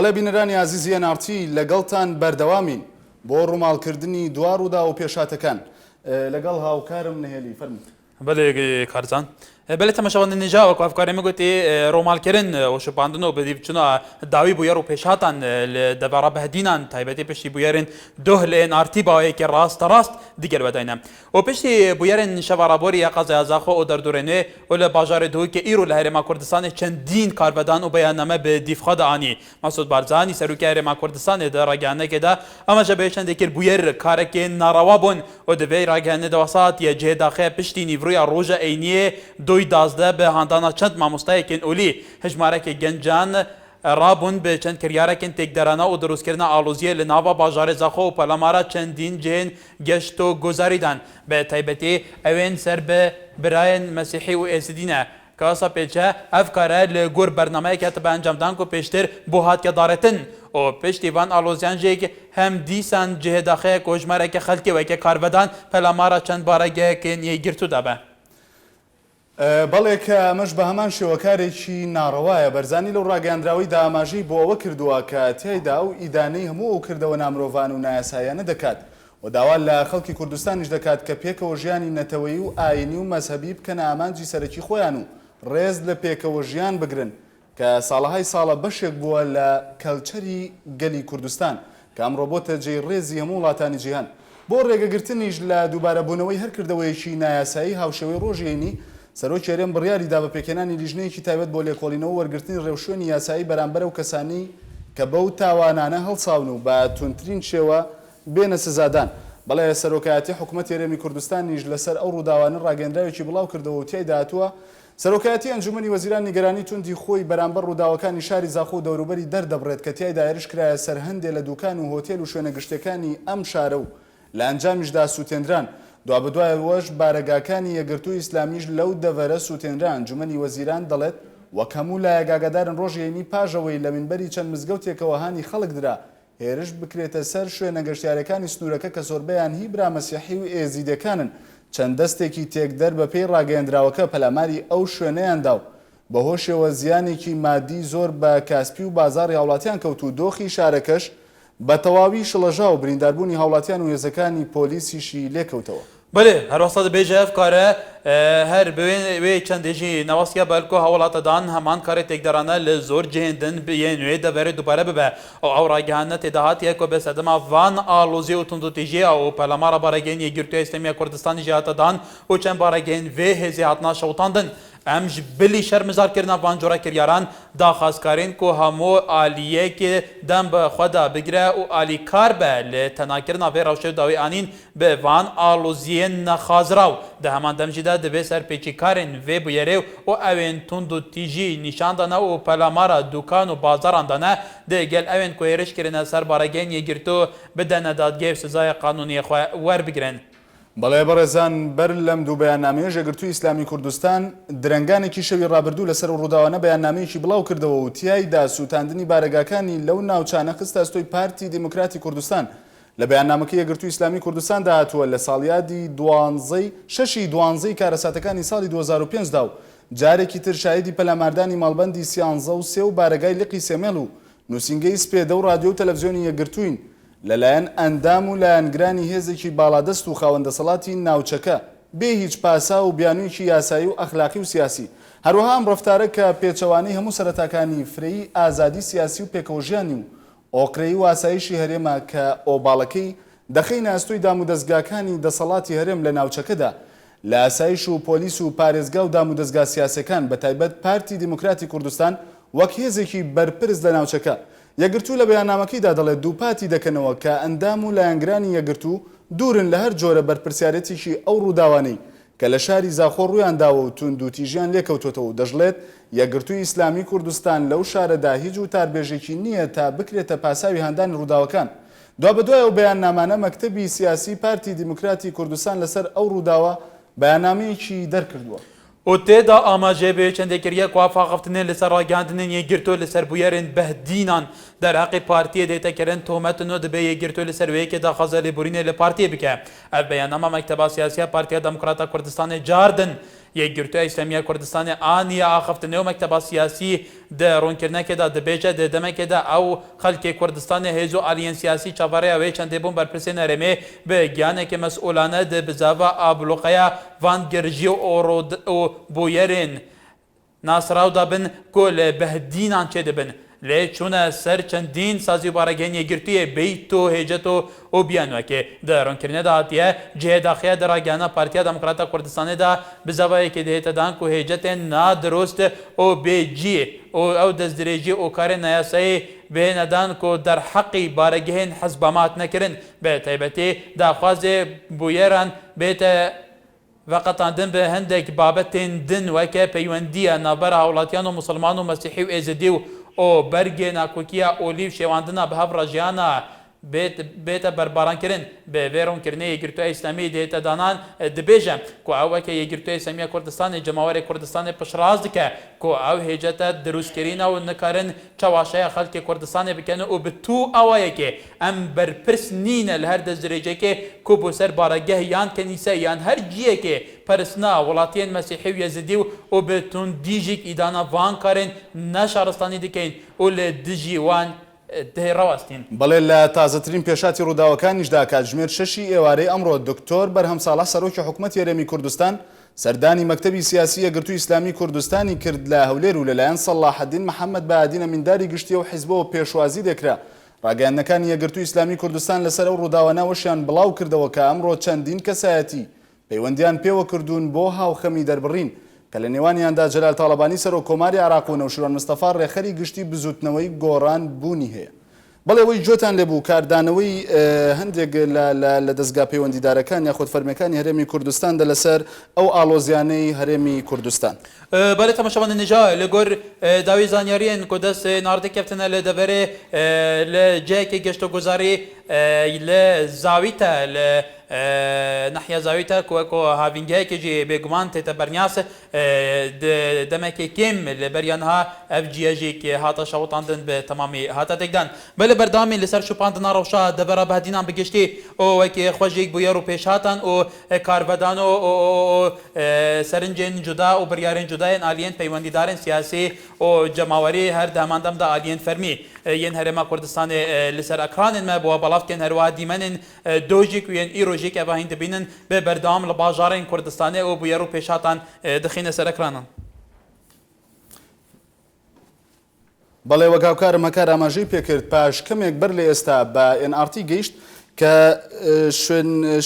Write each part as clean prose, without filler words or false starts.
بەڵێ بینەرانی عزیزی NRT لەگەڵتان بەردەوامین بۆ ڕووماڵکردنی دوار و دا و پێشاتەکان لەگەڵ هاوکارم نهێلی فەرمووی. بله کارزان بله تماشاوان نجا و کافکاری میگویی رومالکرین و شپاندن و بدیو چنا داوی بویر و پیشاتان دبارا بهدینان تایبتی پشتی بویرن دوهل NRT با یک راست دیگر بداینم و پشتی بویرن شوارابوری یا قضیه ازاخو و در دورنه ول بازار دوی که ایرو لهرما کردستان چندین کاربدان و بیاننامه به دیفخاد آنی مسعود بارزانی سروکی هرما کردستان در راگانه که دا اما جبهشان دیگر بویر کارک ناروابون و دوی راگانه دواسات یا جه داخل پشتی نیوروی روز اینیه دوی دازده به هندانا چند ماموستای کن اولی هجماره که گنجان رابون به چند کریاره کن تکدرانا و دروست کردن آلوزیه لناوا بازار زخو و پلامارا چندین جن گشت و گذاریدن به تایبتی اوین سر به براین مسیحی و ایسدینه کاسا پیچه افکاره لگور برنامه که تبا انجام دان که پیشتر بوهات که دارتن و پشتیوان آلوزیان جه هم دیسان جه داخل کجماره که خلکی و که کاربدان پلامارا چند بارگه که نیگرتو دابه بەڵێ کە ئەمەش بە هەمان شێوەکارێکی ناڕەوایە بەرزانی لەو ڕاگەاندراوی داماژەی بۆ ئەوە کردووە کە تیایدا و ئیدانەی هەموو ئەو کردەوە نامرۆڤان و نایاساییانە دەکات و داوا لە خەڵکی کوردستانیش دەکات کە پێکەوە ژیانی نەتەوەیی و ئاینی و مەزهەبی بکەنە ئامانجی سەرەکی خۆیان و ڕێز لە پێکەوە ژیان بگرن کە ساڵەهای ساڵە بەشێک بووە لە کەلچەری گەلی کوردستان کە ئەمڕۆ بۆتە جێی ڕێزی هەموو وڵاتانی جیهان بۆ ڕێگەگرتنیش لە دووبارەبوونەوەی هەر کردەوەیەکی نایاسایی هاوشێوەی ڕۆژێنی سەرۆکی هەرێم بڕیاری دا بە پێکێنانی لیژنەیەکی تایبەت بۆ لێکۆڵینەوە وەرگرتنی ڕێوشوێنی یاسایی بەرامبەر و کەسانی کە بەو تاوانانە هەڵساون و بە تونترین شێوە بێنە سزادان. بەڵێ سەرۆکایەتی حکوومەت هەرێمی کوردستانیش لەسەر ئەو ڕووداوانە ڕاگەندراوێکی بڵاو کردەوە و تیایدا هاتووە سەرۆکایەتی ئەنجومەنی وەزیران نیگەرانی توندی خۆی بەرامبەر ڕووداوەکانی شاری زاخۆ و دەوروبەری دەردەبڕێت کە تیایدا هێرش کرایە سەر هەندێک لە دوکان و هۆتێل و شوێنە گشتەکانی ئەم شارە و لە ئەنجامیشدا سووتێنران دوابەدوایەوەش بارەگاکانی یەکگرتووی ئیسلامیش لەو دەڤەرە سووتێنران ئەنجومەنی وەزیران دەڵێت وەک هەموو لایەگاگەدارن ڕۆژێنی پاژەوەی لە منبەری چەند مزگەوتێکەوە هانی خەڵک درا هێرش بکرێتە سەر شوێنە گەشتیارەکانی سنوورەکە کە زۆربەیان هی برا مەسیحی و ئێزیدەکانن چەند دەستێکی تێکدەر بە پێی ڕاگەیەندراوەکە پەلاماری ئەو شوێنەیاندا و بەهۆشەوە زیانێکی مادی زۆر بە کاسپی و بازاڕی هاوڵاتیان کەوت و دۆخی شارەکەش بە تەواوی شڵەژا و برینداربوونی هاوڵاتیان و هێزەکانی پۆلیسیشی لێکەوتەوە. بله هر وسط بیجه کاره هر به چندیجی نواسیا بالکو حوالات دان همان کار تکدرانه لزور جهندن به نوع دبر دوباره به او راگهانه تداهات یک و به صدم وان آلوزی و تندوتیجی او پلامارا بارگین یگرتوی اسلامی کردستان جهات دان و چند بارگین و هزیاتنا شوطاندن امج بلی شرمزار کردن وان جورا کریاران دا خاص کارین کو همو عالیه که دم به خدا بگیره و عالی کار به لتناکرنا و روشه داوی آنین به وان آلوزی نخازراو ده همان دمجیده ده سر پیچی کارین و بیره و اوین تندو تیجی نشان دانه و پلامارا دوکان و بازاران دانه ده گل اوین کویرش کرنه سر بارگین یگرتو بدن دادگیف سزای قانونی ور بگیرن. بەڵێ بەڕێزان بەر لەم دوو بەیاننامەیە یەکگرتووی ئیسلامی کوردستان درەنگانێکی شەوی ڕابردوو لەسەر ڕووداوانە بەیاننامەیەکی بڵاو کردەوە و تیایدا سووتاندنی بارەگاکانی لەو ناوچانە خستە ئەستۆی پارتی دیموکراتی کوردستان لە بەیاننامەکەی یەکگرتووی ئیسلامی کوردستان داهاتووە لە ساڵیادی شەشی دوانزەی کارەساتەکانی ساڵی 2005 دا و جارێکی تر شایدی پەلاماردانی ماڵبەندی 13 و بارەگای لقی سێمێڵ و نووسینگەی سپێدە و رادیۆ و تەلەڤیزیۆنی یەکگرتووین لەلایەن ئەندام و لایەنگرانی هێزێکی باڵادەست و خاوەندەسەڵاتی ناوچەکە بێ هیچ پاسا و بیانوویکی یاسایی و ئەخلاقی و سیاسی هەروەها ئەم ڕەفتارە کە پێچەوانەی هەموو سەرەتاکانی فرەیی ئازادی سیاسی و پێکەوەژیانی و ئۆقرەیی و ئاسایشی هەرێمە کە ئۆباڵەکەی دەخینە ئەستۆی دام و دەستگاکانی دەسەڵاتی هەرێم لە ناوچەکەدا لە ئاسایش و پۆلیس و پارێزگا و دام و دەستگا سیاسەکان بەتایبەت پارتی دیموکراتی کوردستان وەک هێزێکی بەرپرس لە ناوچەکە یەکگرتوو لە بەیاننامەکەیدا دەڵێت دووپاتی دەکەنەوە کە ئەندام و لایەنگرانی یەکگرتوو دوورن لە هەر جۆرە بەرپرسیارەتێکی ئەو ڕووداوانەی کە لە شاری زاخۆ ڕوویانداوە و توندوتیژیان لێکەوتوتەوە و دەژڵێت یەکگرتووی ئیسلامی کوردستان لەو شارەدا هیچ و تاربێژێکی نییە تا بکرێتە پاساوی هەندانی ڕووداوەکان دوابەدوایە و بەیاننامانە مەکتەبی سیاسی پارتی دیموکراتی کوردستان لەسەر ئەو ڕووداوە بەیاننامەیەکی دەرکردووە و تێدا ئاماژێ بێ چەندێکریە کوافاغفتنێ لەسەر ڕاگەاندنên یەکگرتۆ لەسەر بویەرên بەهدینان دەرهەقی پارتیە دێتەکردن تۆمەتنۆ دەبێ یەکگرتۆ لەسەر وەیەکێدا خەزە لێبورینێ لە پارتیە بکە ئەف بەیاننامە مەکتەبا سیاسیە پارتیا دەموکراتە کوردستانی جاردن یەکگرتووی ئیسلامیە کوردستانی ئانیە ئاخفتنەوە مەکتەبە سیاسی دە ڕوونکردنەکێدا دەبێژە دە دەمەکێدا ئەو خەڵکی کوردستانی هێز و ئالیەن سیاسی چاوەڕێیەوەی چەندێ بوون بەرپرسێ نەرێمێ بە گیانێکی مەسئولانە دە بزاڤە ئابلوقەیە ڤان گەرژی و بۆیەرێن ناسرااودا بن کۆ لە بەهدینان چێ دەبن لێ چوونە سەر چەندین سازی و بارەگەین یەکگرتوویە بیت و هێجەت و بیانوەکێ دە ڕوونکردنەدا هاتیە جێداخەیە دەڕاگەانە پارتیا دەموکراتە کوردستانێدا بزەڤایەکی دەهێتە دان و هێجەتێن نادرۆست و بێجیێ ئەو دەستدرێژی و کارێ نایاسایی بێنەدان و دەرحەقی بارەگەهێن حەزبەمات نەکردن بە تایبەتی داخوازێ بویێران بێتە وەقەتاندن بە هەندێک بابەتێن دن وەکە پەیوەندیە ناوبەر هاوڵاتیان و مسلمان و مەسیحی و ئێزدی و بەرگێ ناکۆکیە ئۆلیو شێواندنە بە هەڤ ڕەژیانە بێتە بەربارانکردن بە vê ڕوونکردنەی یەکگرتووی ئیسلامی دێتە دانان دەبێژە کو ئەوەکە یەکگرتووی ئیسلامیە کوردستانی جەماوەری کوردستانی پشتڕاست دکە کو ئەو هێجەتە دروستکردینە و نکارن چاواشەیە خەڵکی کوردستانی بکەن و بتوو ئەوەیەکێ ئەم بەرپرس نینە لە هەر دەستدرێژێکێ کو بۆ سەر بارەگەه یان کەنیسە یان هەر جیەکێ پەرستنا وڵاتیان مەسیحی و یەزیدی و بتون دیژێک ئیدانە وان کارن نەشارستانی دکەین و لە دژی وان بەڵێ لە تازەترین پێشاتی ڕووداوەکانیشدا کاتژمێر 6 ئێوارەی ئەمڕۆ دکتۆر بەرهەم ساڵح سەرۆکی حکوومەت هێرێمی کوردستان سەردانی مەکتەبی سیاسی یەکگرتووی ئیسلامی کوردستانی کرد لە هەولێر و لەلایەن سەڵاحەدین محەممەد بەعادینە مینداری گشتی و حیزبەوە پێشوازی دەکرا ڕاگەیاندنەکانی یەکگرتووی ئیسلامی کوردستان لەسەر ئەو ڕووداوانەوەشیان بڵاو کردەوە کە ئەمڕۆ چەندین کەسایەتی پەیوەندیان پێوە کردوون بۆ هاوخەمی دەربڕین کە لە نێوانیاندا جەلال تاڵەبانی سەرۆک کۆماری عێراق و نەوشیروان مستەفا ڕێخەری گشتی بزوتنەوەی گۆڕان بوونی هەیە. بەڵێ ئەوەی جۆتان لێبوو کاردانەوەی هەندێک لە دەستگا پەیوەندیدارەکان یاخود فەرمیەکانی هەرێمی کوردستاندا لەسەر ئەو ئاڵۆزیانەی هەرێمی کوردستان. بەڵێ تەماشاوان نێژا لەگۆر داوی زانیاریان کۆ دەست ناردەکەفتنە لە دەبەرێ لە جەیەکی گەشتوگوزاری لە زاویتە لە ناحیە زاویتە کۆکۆ هاوینگایەکێکی بێگومان تێتە بەرنیاس دەمێکی کێم لە بەریانها ئەف جیەژێکی هاتە شەوتاندن بە تەمامی هاتە تێکدان بەلە بەردامی لەسەر شوپاندنا ڕەوشا دەبەرە بەهدینان بگەشتی ئەوەکی خۆشێک بوویەر و پێشهاتان و کاربەدان و سەرنجێن جودا و بڕیارێن جودایان ئالیەن پەیوەندیدارن سیاسی و جەماوەری هەر داماندەمدا ئالیەن فەرمی یەن هەرێما کوردستانی لەسەر ئەکرانن مە بۆ بەڵاوکەن هەروە دیمەنن دۆژێک و یەن ئیرۆژێک ئەڤاهین دەبینن بێ بەردەوام لە باژارین کوردستانی و بویەر و پێشاتان دەخینە سەر ئەکرانن. بەڵێ وەگاوکارم هەکار ئاماژەی پێکرد پاش کەمێک بەر لە ئێستا بە NRT گەیشت کە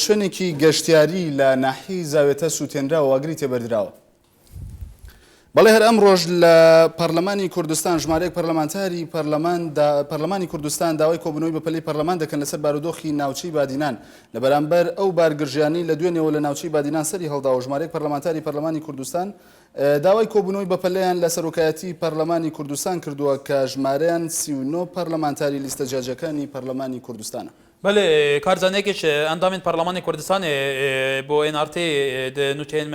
شوێنێکی گەشتیاری لە ناحیەی زاوێتە سووتێنراوە واگری تێبەردراوە. بەڵێ هەر ئەم ڕۆژ لە پەرلەمانی کوردستان ژمارەیەک پەرلەمانی کوردستان داوای کۆبوونەوەی بە پەلەی پەرلەمان دەکەن لەسەر بارودۆخی ناوچەی بادینان لە بەرامبەر ئەو بارگرژیانی لە دوێنێەوە لە ناوچەی بادینان سەری هەڵداوە ژمارەیەک پەرلەمانتاری پەرلەمانی کوردستان داوای کۆبوونەوەی بە پەلەیان لە سەرۆکایەتی پەرلەمانی کوردستان کردووە کە ژمارەیان 39 پەرلەمانتاری لیستە جاجەکانی پەرلەمانی کوردستانە. بله کارزانێکیش ئەندامین پەرلەمانی کوردستانی بۆ NRT نوچێن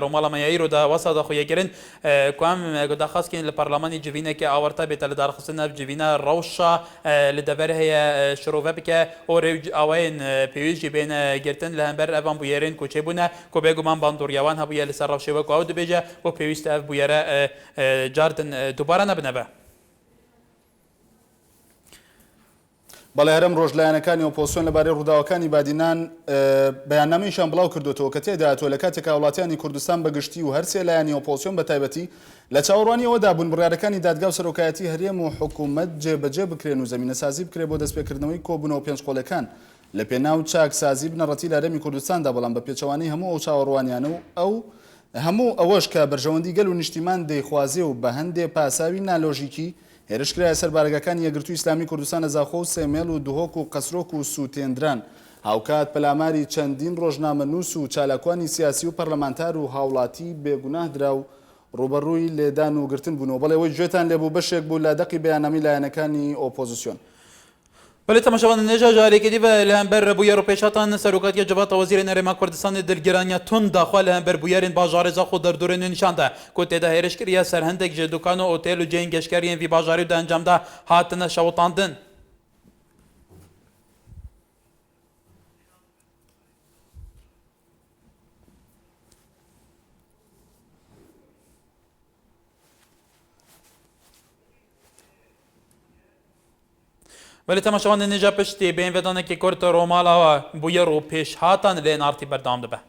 ڕۆماڵە مەیاییرۆدا وەسا خۆیەگەرن کوام داخواستکەین لە پەرلەمانی جوینێکی ئاوەرتا بێتە لە دارخستنە جوینە ڕەوشە لە دەبەر هەیە شرۆڤە بکە ئەو ڕێ ئەوەیان پێویستی بێنە گرتن لە هەمبەر ئەوان بویێرن کۆچێ بوونە کۆ بێگومان باندۆریاوان هەبووە لەسەر ڕەوشێوە ئەو دەبێژە بۆ پێویستە ئەف بویێرە جاردن دووبارە نەبنەبە. بەڵێ هەرم ڕۆژلایەنەکانی ئۆپۆزسیۆن لەبارەی ڕووداوەکانی بادینان بەیاننامەیشان بڵاو کردوێتەوە کە تێدایەوە لە کاتێکا وڵاتیانی کوردستان بەگشتی و هەر سێ لایەنی ئۆپۆزسیۆن بە تایبەتی لە چاوەڕوانیەوەدا بوون بڕیارەکانی دادگا و سەرۆکایەتی هەرێم و حکوومەت جێبەجێ بکرێن و زەمینەسازی بکرێت بۆ دەستپێکردنەوەی کۆبوونەوە پێنجقۆڵەکان لە پێناو چاکسازی بنەڕەتی لە هەرێمی کوردستاندا بەڵام بە پێچەوانەی هەموو ئەو چاوەڕوانیانە و ئەو هەموو ئەوەش کە بەرژەوەندی گەل و نیشتیمان دەیخوازێ و بە هەندێ پاساوی نالۆژیکی هێرشکرایە سەر بارگەکانی یەکگرتووی ئیسلامی کوردستان لە زاخۆ و سێمێڵ و دوهۆک و قەسرۆک و سووتێنران هاوکات پەلاماری چەندین ڕۆژنامە نووس و چالاکوانی سیاسی و پەرلەمانتار و هاوڵاتی بێگوناه درا و ڕوبەڕووی لێدان و گرتن بوونەوە. بەڵێ ئەوەی گوێتان لێبوو بەشێک بوو لە دەقی بەیاننامەی لایەنەکانی ئۆپۆزسیۆن. بله تماشاوان نێژا جارێکی دیبە لە هەمبەر بویەر و پێشاتان سەرۆکاتی جەباتە وەزیرە نەرێما کوردستانی دڵگیرانیە تون داخوا لە هەمبەر بویەرین باژارێ زاخۆ دەردورێن نیشاندا کۆ تێدا هێرشکردە سەر هەندێک جێ دوکان و ئۆتێل و جێین گەشتکاریان وی باژاری و دا ئەنجامدا هاتنە شەوتاندن. بەێ تەماشاوان نێجا پشتی بێن بێدانێکی کورتە ڕۆماڵەوە بوویەر و پێشهاتان لێ نارتی بەردەوام دەبە.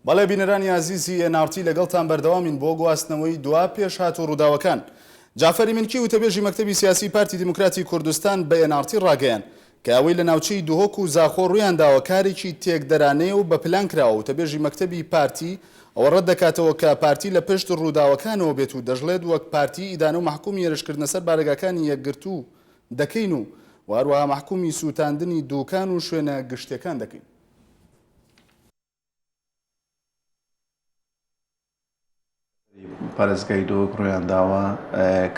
بەڵێ بینەرانی عزیزی NRT لەگەڵتان بەردەوامین بۆ گواستنەوەی دوا پێش هاتوو ڕووداوەکان. جعفەری منکی وتەبێژی مەکتەبی سیاسی پارتی دیموکراتی کوردستان بە NRT ڕاگەیان کە ئەوەی لە ناوچەی دهۆک و زاخۆ ڕوویان داوە کارێکی تێکدەرانەیە و بە پلان کراوە. وتەبێژی مەکتەبی پارتی ئەوە ڕەت دەکاتەوە کە پارتی لە پشت ڕووداوەکانەوە بێت و دەژڵێت وەک پارتی ئیدانە و محکومی هێرشکردنە سەر بارگاکانی یەکگرتوو دەکەین و هەروەها محکومی سوتاندنی دووکان و شوێنە گشتیەکان دەکەین. پارێزگای دۆک ڕۆیان داوە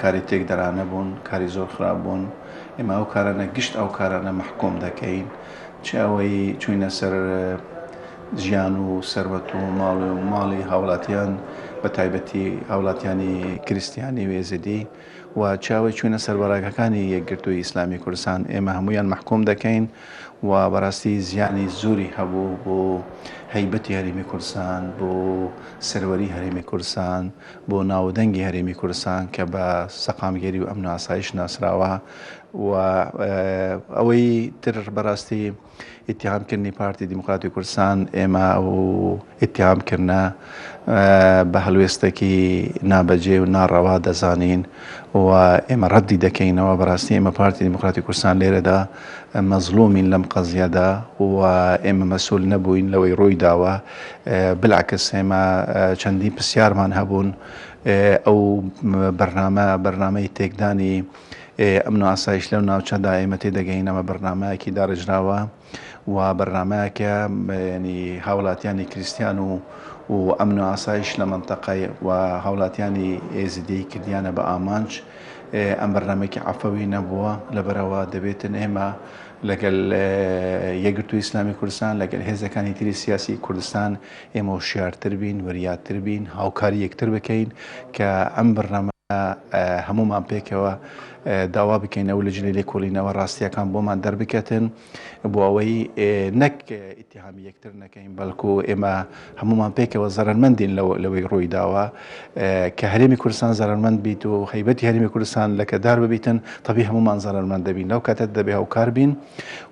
کاری تێکدەرانە بوون، کاری زۆر خراپ بوون. ئێمە ئەو کارانە گشت ئەو کارانە محکوم دەکەین، چ ئەوەی چوینە سەر ژیان و سەربەت و ماڵی هاوڵاتیان بە تایبەتی هاوڵاتیانی کریستیانی وێزیدی و چاوی چوینە سەر بەڕێگەکانی یەکگرتووی ئیسلامی کوردستان. ئێمە هەمویان محکوم دەکەین و بەڕاستی زیانی زۆری هەبوو بۆ هەیبەتی هەرێمی کوردستان، بۆ سەروەری هەرێمی کوردستان، بۆ ناودەنگی هەرێمی کوردستان کە بە سەقامگەری و ئەمن و ئاسایش ناسراوە و ئەوەی تر بەڕاستی ئیتیهامکردنی پارتی دیموکراتی کوردستان ئێمە ئەو ئیتیهامکردنە بە هەلوێستێکی نابەجێ و ناڕەوا دەزانین و ئێمە ڕەتی دەکەینەوە. بەڕاستی ئێمە پارتی دیموکراتی کوردستان لێرەدا مەزلومین لەم قەزیەدا و ئێمە مەسئول نەبووین لەوەی ڕووی داوە. بالعکس ئێمە چەندین پرسیارمان هەبوون ئەو بەرنامەی تێکدانی ئەمن و ئاسایش لەو ناوچەدا ئێمە تێدەگەین. ئەمە بەرنامەیەکی داڕژراوە و بەرنامەیەکە ینی هاوڵاتیانی کریستیان و ئەمن و ئاسایش لە منتەقەی و هاوڵاتیانی ئێزیدی کردیانە بە ئامانج. ئەم بەرنامێکی عەفەوی نەبووە، لەبەرەوە دەبێتن ئێمە لەگەڵ یەکگرتووی ئیسلامی کوردستان لەگەڵ هێزەکانی تری سیاسی کوردستان ئێمە وشیارتر بین، وریاتر بین، هاوکاری یەکتر بکەین کە ئەم بەرنامە هەمومان پێکەوە داوا بکەین ئەو لەجنەی لێکۆڵینەوە ڕاستیەکان بۆمان دەربکەتن بۆ ئەوەی نەک ئیتیهامی یەکتر نەکەین، بەڵکو ئێمە هەمومان پێکەوە زەرمەندین لەوەی ڕووی داوە کە هەرێمی کوردستان زەرمەند بیت و هەیبەتی هەرێمی کوردستان لەکەدار ببیتن. تەبی هەمومان زەرمەند دەبین، لەو کاتە دەبێ هاوکار بین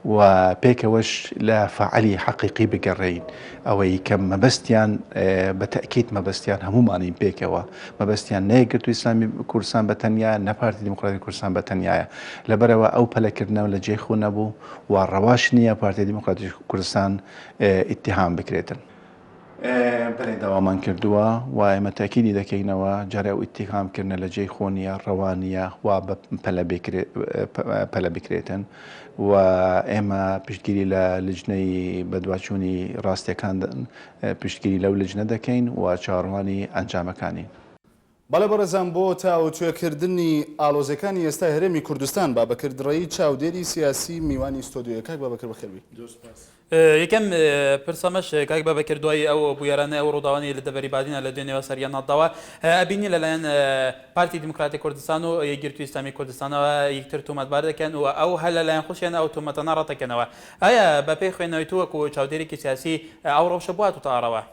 و پێکەوەش لە فعالی حەقیقی بگەڕێین. ئەوەی کە مەبەستیان بە تەکید مەبەستیان هەمومانین پێکەوە، مەبەستیان نەیەکگرتووی ئیسلامی کوردستان بە تەنیا، نە پارتی دیموکراتی کوردستان بە تەنیایە. لەبەرەوە ئەو پەلەکردنەوە لە جێی خۆ نەبوو و ڕەواش نییە پارتی دیموکراتی کوردستان ئیتیهام بکرێتن. بەڵێ داوامان کردووە و ئێمە تاکیدی دەکەینەوە جارێ و ئیتیهامکردنە لە جێی خۆ نییە، ڕەوا نییە و پەلە بکرێتن و ئێمە پشتگیری لە لجنەی بەدواچوونی ڕاستیەکان پشتگیری لەو لجنە دەکەین و چاوەڕوانی ئەنجامەکانی. بەڵێ بەڕێزان بۆ تاوتوێکردنی ئاڵۆزەکانی ئێستا هەرێمی کوردستان بابەکردڕایی چاودێری سیاسی میوانی ستۆدیۆیەکە بابەکر بەخێربی. یەکەم پرسەمەش کاک بەبەکر دوای ئەو بویێرانە ئەو ڕووداوانی لە دەبەری بادینە لە دوێنێەوە سەریان ناداوە ئەبینی لەلایەن پارتی دیموکراتی کوردستان و یەکگرتووی ئیسلامی کوردستانەوە یەکتر تۆمەتبار دەکەن و ئەو هەر لەلایەن خۆشیان ئەو تۆمەتە ناڕەتەکەنەوە. ئایا بە پێی خوێنەوەی تۆ وەکو چاودێرێکی سیاسی ئەو ڕەوشە بواتە ئاڕەوە؟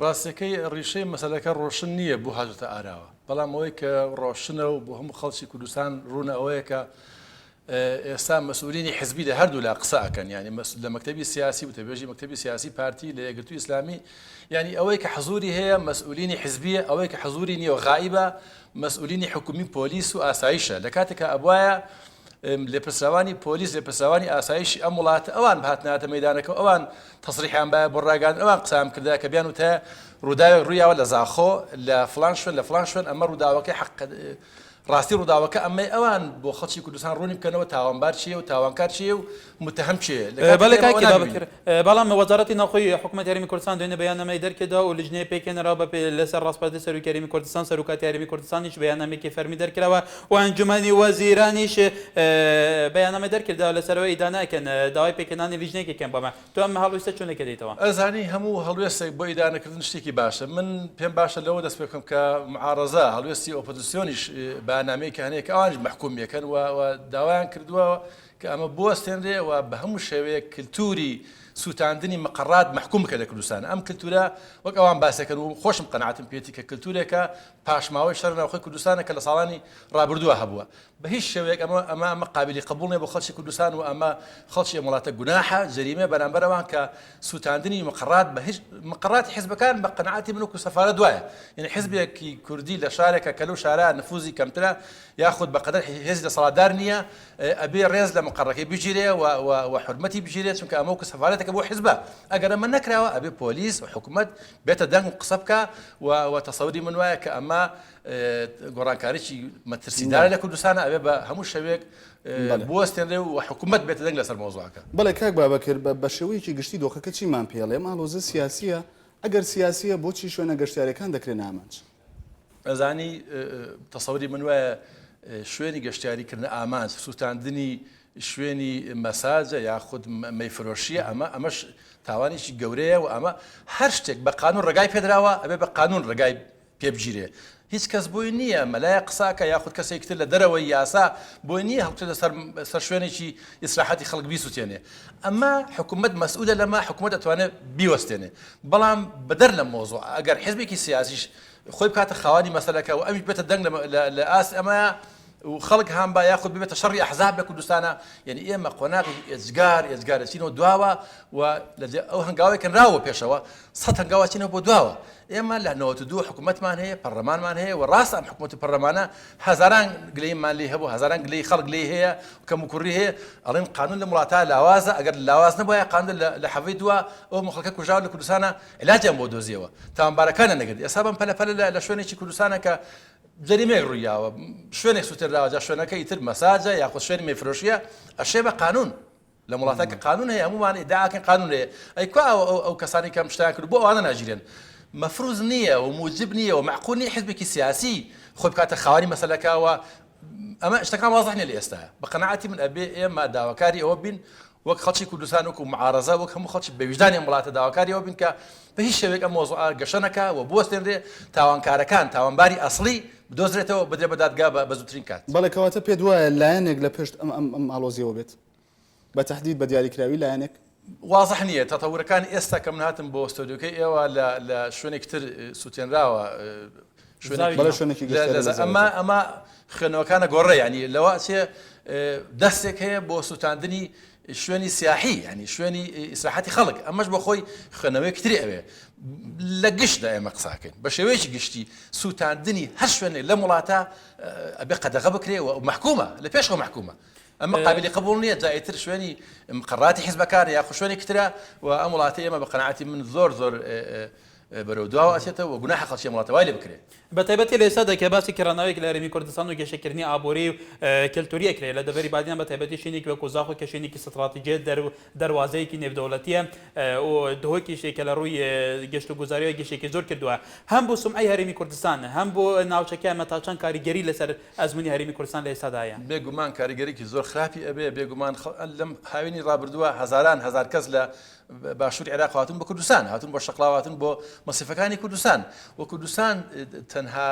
ڕاستەکەی ڕیشەی مەسەلەکە ڕۆشن نییە بۆ هاتوتە ئاراوە، بەڵام ئەوەی کە ڕۆشنە و بۆ هەموو خەڵکی کوردستان ڕوونە ئەوەیە کە ئێستا مەسئولینی حزبی لە هەردوو لا قسە ئەکەن، ینی لە مەکتەبی سیاسی و تەبێژی مەکتەبی سیاسی پارتی لە یەکگرتووی ئیسلامی، ینی ئەوەی کە حەزوری هەیە مەسئولینی حزبیە، ئەوەی کە حەزوری نییە و غائبە مەسئولینی حکومی پۆلیس و ئاسایشە. لە کاتێکە ئەبوایە لێپرسراوانی پۆلیس لێپرسراوانی ئاسایشی ئەم وڵاتە ئەوان بهاتناتە مەیدانەکە، ئەوان تەسریحیان باە بۆ ڕاگەاندن، ئەوان قسام کردا کە بیان وتە ڕووداوێک ڕوویاوە لە زاخۆ لە فڵان شوێن لە فڵان شوێن ئەمە ڕووداوەکەی ڕاستی ڕووداوەکە ئەمەی ئەوان بۆ خەڵکی کوردستان ڕوونی بکەنەوە تاوانبار چیە و تاوانکار چیە و متهم چیە بەڵێ کاکی بابکر بەڵام وەزارەتی ناوخۆی حکوومەت یاریمی کوردستان دوێنێ بەیاننامەی دەرکردا و لجنەیە پێکێنراوە بە لەسەر ڕاستپەرستی سەرۆکی یاریمی کوردستان سەرۆکاتی یاریمی کوردستانیش بەیاننامەیەکی فەرمی دەرکراوە و ئەنجومەنی وەزیرانیش بەیاننامە دەرکردا لەسەرەوەی ئیداناکەن داوای پێکێنانی لیژنەیەکێکیان بەمە تۆ ئەم هەڵویستە چۆنێکە دەیتەوە ئەزانی هەموو هەڵوێستێک بۆ ئیدانەکردن شتێکی باشە من پێم باشە لەوە دەست پێ بکەم کە معارەزە هەڵوێستی ئۆپۆزیسیۆنیش بەیاننامەیەکی هەنەیە کە ئەوانش محکومیەکەن و داوایان کردووە کە ئەمە بوەستێنرێ و بە هەموو شێوەیە کللتوری سووتاندنی مقڕات محکوم بکە لە کوردستان ئەم کللتورە وەک ئەوان باسەکەن و خۆشم قەناعەتم پێێتی کە کللتورێکە پاشماوەی شەڕ ناوخۆی کوردستانە کە لە ساڵانی ڕابردووە هەبووە بە هیچ شێوەیەک ئەمە قابلی قبول نیە بۆ خەڵکی کوردستان و ئەمە خەڵکی وڵاتە گوناحە جەریمە بەرامبەرەوان کە سووتاندنی مقڕات بە هیچ مقڕاتی حیزبەکان بە قەناعەتی من و سەفارە دوایە یعنی حیزبێکی کوردی لە شارێکە کە لەو شارە نفوزی کەمترە یاخود بەقەدەر هێزی دەسەڵاتدار نییە ئەبێ ڕێز لە مقڕەکەی بگیرێ و حرمەتی بگیرێت چونکە ئەمە و سەفارەتەکە بۆ حیزبە ئەگەر ئەمە نەکراوە ئەبێ پۆلیس و حکوومەت بێتە دەنگ و قسە بکە و تەسەوری من وایە کە ئەمە گۆڕانکاریی مەترسیدارە لە کوردستانە ئەبێ بە هەموو شەوێک بوەستێنرێ و حکوومەت بێتە دەنگ لەسەر مۆزوعەکە بەڵێ کاک بابەکر بە شێوەیەکی گشتی دۆخەکە چیمان پێڵێ ماڵۆزە سیاسیە ئەگەر سیاسیە بۆچی شوێنە گەشتیارەکان دەکرێن ئامانج ئەزانی تەسەوری من وایە شوێنی گەشتیاریکردن ئامانج سووتاندنی شوێنی مەساجە یاخود مەیفرۆشیە ئەمەش تاوانێکی گەورەیە و ئەمە هەر شتێک بە قانون ڕێگای پێدراوە ئەبێ بە قانون ڕێگای پێبگیرێ هیچ کەس بۆی نییە مەلایە قساکە یاخود کەسێکتر لە دەرەوەی یاسا بۆی نییە هەڵبچێتە سەر شوێنێکی ئیسراحەتی خەڵک بیسووتێنێ ئەمە حکوومەت مەسئولە لەمە حکوومەت دەتوانێت بیوەستێنێ بەڵام بەدەر لە مۆزوع ئەگەر حیزبێکی سیاسیش خۆی بکاتە خاوانی مەسەلەکە و ئەمیش بێتە دەنگ لە ئاس ئەمە و خەڵک هەم با یاخود ببێتە شەڕی ئەحزاب لە کوردستانە یعنی ئێمە قۆناغی ئێجگارەچینەوە دواوە و ئەو هەنگاوی کەنراوە پێشەوە 100 هەنگاوچینەوە بۆ دواوە ئێمە لە 92 حکوومەتمان هەیە پەرلەمانمان هەیە و ڕاست ئەم حکوومەت و پەرلەمانە هەزاران گلەیمان لێ هەبوو هەزاران گلەی خەڵک لێ هەیە کەم و کوڕی هەیە ئەڵێن قانون لە وڵاتە لاوازە ئەگەر لاواز نەبووە قانون لە حەڤەی دووە ئەو مخەڵکە کوژاو لە کوردستانە علاجیان بۆ دۆزیەوە تاوانبارەکانە نەگرت ئێستا بەم پەلەپەلە لە شوێنێکی کوردستانە کە جەریمەیەک ڕوویاوە شوێنێک سووتێراوە جا شوێنەکە ئیتر مەساجە یاخود شوێنی مەیفرۆشیە ئەشێ بە قانون لە وڵاتەکە قانون هەیە هەمومان ئیدعاکەن قانون هەیە ئەیکوا ئەو کەسانی کەم شتیان کرد بۆ ئەوانە ناگیرێن مەفروض نییە و موجب نییە و معقول نییە حیزبێکی سیاسی خۆی بکاتە خاوەنی مەسەلەکەوە ئەمە شتەکان واضح نیە لە ئێستا بە قەناعەتی من ئەبێ ئێمە داواکاری ئەوە بین وەک خەڵکی کوردستان وەکو معارەزە وەک هەموو خەڵکی بە وجدانی وڵاتە داواکاری ئەوە بین کە بە هیچ شێوەیەک ئەم مۆزوعە گەشەنەکە و بوەستێنرێ تاوانکارەکان تاوانباری ئەسڵی بدۆزرێتەوە بدرێ بە دادگا بە زووترین کات بەڵێ کەواتە پێ وایە لایەنێک لە پێشت ئەم ئاڵۆزیەوە بێت بە تەحدید بە دیاریکراوی لایەنێک واضح نییە تەتەورەکان ئێستا کە من هاتم بۆ ئۆستۆدیۆکەی ئێوە لە شوێنێکتر سووتێنراوە ئەمە خوێنەوەکانە گۆڕێ ینی لەوە چێ دەستێک هەیە بۆ سووتاندنی شوێنی سیاحی ینی شوێنی ئیسراحەتی خەڵک ئەمەش بۆ خۆی خوێنەوەیەکتری ئەوێ لە گشتدا ئێمە قساکەین بە شێوەیەکی گشتی سووتاندنی هەر شوێنێک لە وڵاتە ئەبێ قەدەغە بکرێ و محکومە لە پێشەوە محکومە ئەمە قابلی قبول نییە جایتر شوێنی مقڕاتی حیزبەکان یا شوێنی کترە و ئەم وڵاتی ئێمە بە قەناعەتی من زۆر بەرەو دواوە ئەچێتەوە و گوناحی خەڵکی وڵاتەوای لێ بکرێت بە تایبەتی لە ئێستا دەکە باسی کێڕاناوێک لە هەرێمی کوردستان و گەشەکردنی ئابووری و کللتوریەکرێت لە دەبەری بادیان بە تایبەتی شوێنێکی وەکو زاخۆ کە شوێنێکی استراتیجیە دەواازەیەکی نێودەوڵەتیە و دهۆکی شتێکە لە ڕووی گەشت و گوزاریەوە گەشتێکی زۆر کردووە هەم بۆ سومعەی هەرێمی کوردستان هەم بۆ ناوچەکە مەتاچەند کاریگەری لەسەر ئەزموونی هەرێمی کوردستان لە ئێستادایە بێگومان کاریگەریکی زۆر خراپی ئەبێ بێگومان لەم هاوینی ڕابردووە هەزار کەس لە باشووری عێراق هاتون بە کوردستان هاتون بۆ شەقڵاواتن بۆ مەسیفەکانی کوردستان و کوردستان تەنها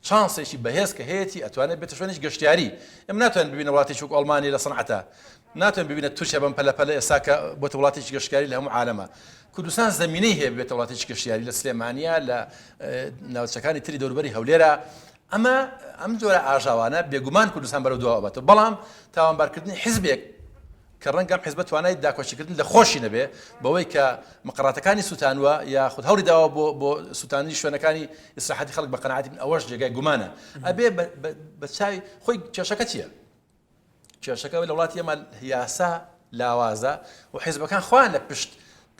چانسێکی بەهێز کە هەیەی ئەتوانێت بێتە شوێنێکی گەشتیاری ئەم ناتوانێت ببینە وڵاتێکی وەکو ئەڵمانی لە سەنعەتە ناتوانێت ببینە تورکیا بەم پەلەپەلە ئێستا کە بۆتە وڵاتێکی گەشتیاری لە هەموو عالەمە کوردستان زەمینەی هەیە بێتە وڵاتێکی گەشتیاری لە سلێمانیا لە ناوچەکانی تری دەوروبەری هەولێرە ئەم جۆرە ئاژاوانە بێگومان کوردستان بەرەو دووە بێتەوە بەڵام تاوانبارکردنی حیزبێک کە ڕەنگەم حیزب توانای داکۆچیکردن لە خۆشی نەبێ بەوەی کە مقڕاتەکانی سووتانوە یا خود هەوری داوە بۆ سووتانی شوێنەکانی ئیسراحەتی خەڵک بە قەناعەتی من ئەوەش جێگای گومانە ئەبێ بە چاوی خۆی کێشەکە چییە؟ کێشەکە لە وڵاتی ئێمە یاسا لاوازە و حیزبەکان خۆیان لە پشت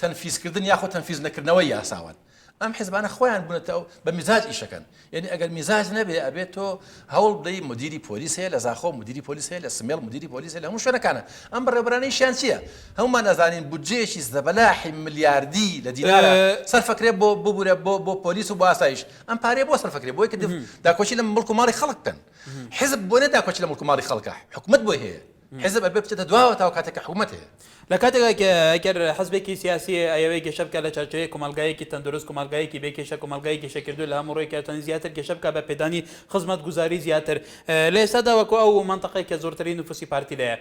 تەنفیزکردن یاخۆ تەنفیز نەکردنەوەی یاساوان ئەم حیزبانە خۆیان بوونەتەوە بە میزاج ئیشەکەن یعنی ئەگەر میزاج نەبێ ئەبێت تۆ هەوڵ بدەی مدیری پۆلیس هەیە لە زاخۆ مدیری پۆلیس هەیە لە سمێڵ مدیری پۆلیس هەیە لە هەموو شوێنەکانە ئەم بەڕێوەبرانەی شیان چییە هەمومان نازانین بودجەیەکی زەبەلاحی ملیاردی لە دیینارە سەرفەکرێ بۆ ببورە بۆ پۆلیس و بۆ ئاسایش ئەم پارەیە بۆ سەرفەکرێ بۆی کە داکۆچی لە مڵک و ماڵی خەڵک بکەن حیزب بۆ نێ داکۆچی لە مڵک و ماڵی خەڵکە حکومت بۆی هەیە حزب ئەبێ بچێتە دواوە تاو کاتێککە حکومت هەیە لە کاتێکگەر حزبێکی سیاسی ئەوەی گەشە بکە لە چارچەیە کۆمەلگایەکی تەندروست کۆمەلگایەکی بێکێشە کۆمەلگای گەشەکردو لە هەموو ڕۆی کاتۆنی زیاتر گەشە بکە بە پێدانی خزمەت گوزاری زیاتر لە ئێستادا وەکو ئەو منطقەی کە زۆرترین نفوسی پارتی لەیە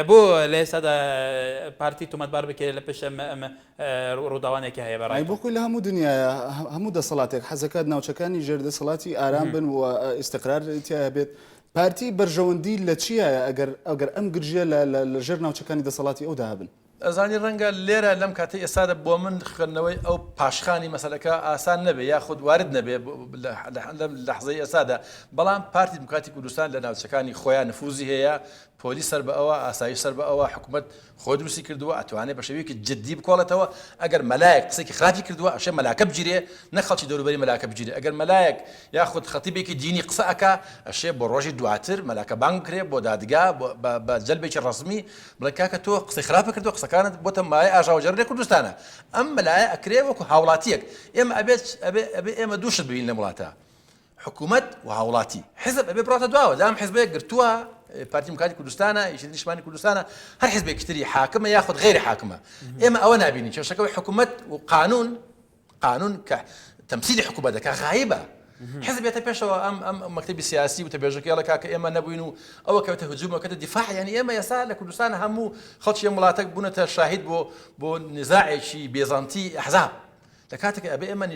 بۆ لە ئێستادا پارتی تومەتبار بکرێت لە پێش ڕووداوانێکی هەیە بەڕای بۆ لە هەموو دنیاە هەموو دەسەڵاتێک حەزەکات ناوچەکانی ژێردەسەڵاتی ئارام بن و ئیستقرار تیا بێت پارتی بەرژەوەندی لە چیە ئەگەر ئەم گرژە لە ژێر ناوچەکانی دەسەڵاتی ئەودا هەبن ئەزانی ڕەنگە لێرە لەم کاتی ئێستادا بۆ من خوێندنەوەی ئەو پاشخانی مەسەلەکە ئاسان نەبێ یاخود وارد نەبێ لە لەحزەی ئێستادا بەڵام پارتی دموکراتی کوردستان لە ناوچەکانی خۆیان نفوزی هەیە پۆلیس سەر بە ئەوە ئاسایی سەر بە ئەوە حکومت خۆ دروستی کردووە ئەتوانێت بە شێوەیەکی جددی بکۆڵێتەوە ئەگەر مەلایەک قسێکی خراپی کردووە ئەشێ مەلاکە بجیرێ نەخەڵکی دەوروبەری مەلاکە بجیرێ ئەگەر مەلایەک یاخود خەتیبێکی دینی قسە ئەکا ئەشێ بۆ ڕۆژی دواتر مەلاکە بانگ بکرێ بۆ دادگا بە جەلبێکی ڕسمی بڵێ کاکە تۆ قسەی خراپە کردووە قسەکانت بۆتە مایە ئاژاوجەرێ کوردستانە ئەم مەلایە ئەکرێ وەکو هاوڵاتیەک ئێمە ئەبێ ئێمە دووشت ببین لە وڵاتە حکومت و هاوڵاتی حزب ئەبێ بڕاتە دواوە دام حزبەیەک گرتووە پارتی دموکراتی کوردستانە یەکێتی نیشتمانی کوردستانە هەر حزبێکی تری حاکمە یاخود غیری حاکمە ئێمە ئەوە نابینین کێشەکەی حکومت و قانون کە تەمسیلی حکومەت دەکا غایبە حزب بێتە پێشەوە ئەم مەکتەبی سیاسی و تەبێژەکەی کاکە ئێمە نەبووین و ئەوە کەوتە هجوومەکەتە دیفاع یعنی ئێمە ئێستا لە کوردستان هەموو خەڵکی ئەم وڵاتە بوونەتە شاهید بۆ نزاعێکی بێزانتی ئەحزاب لە کاتێک ئەبێ ئێمە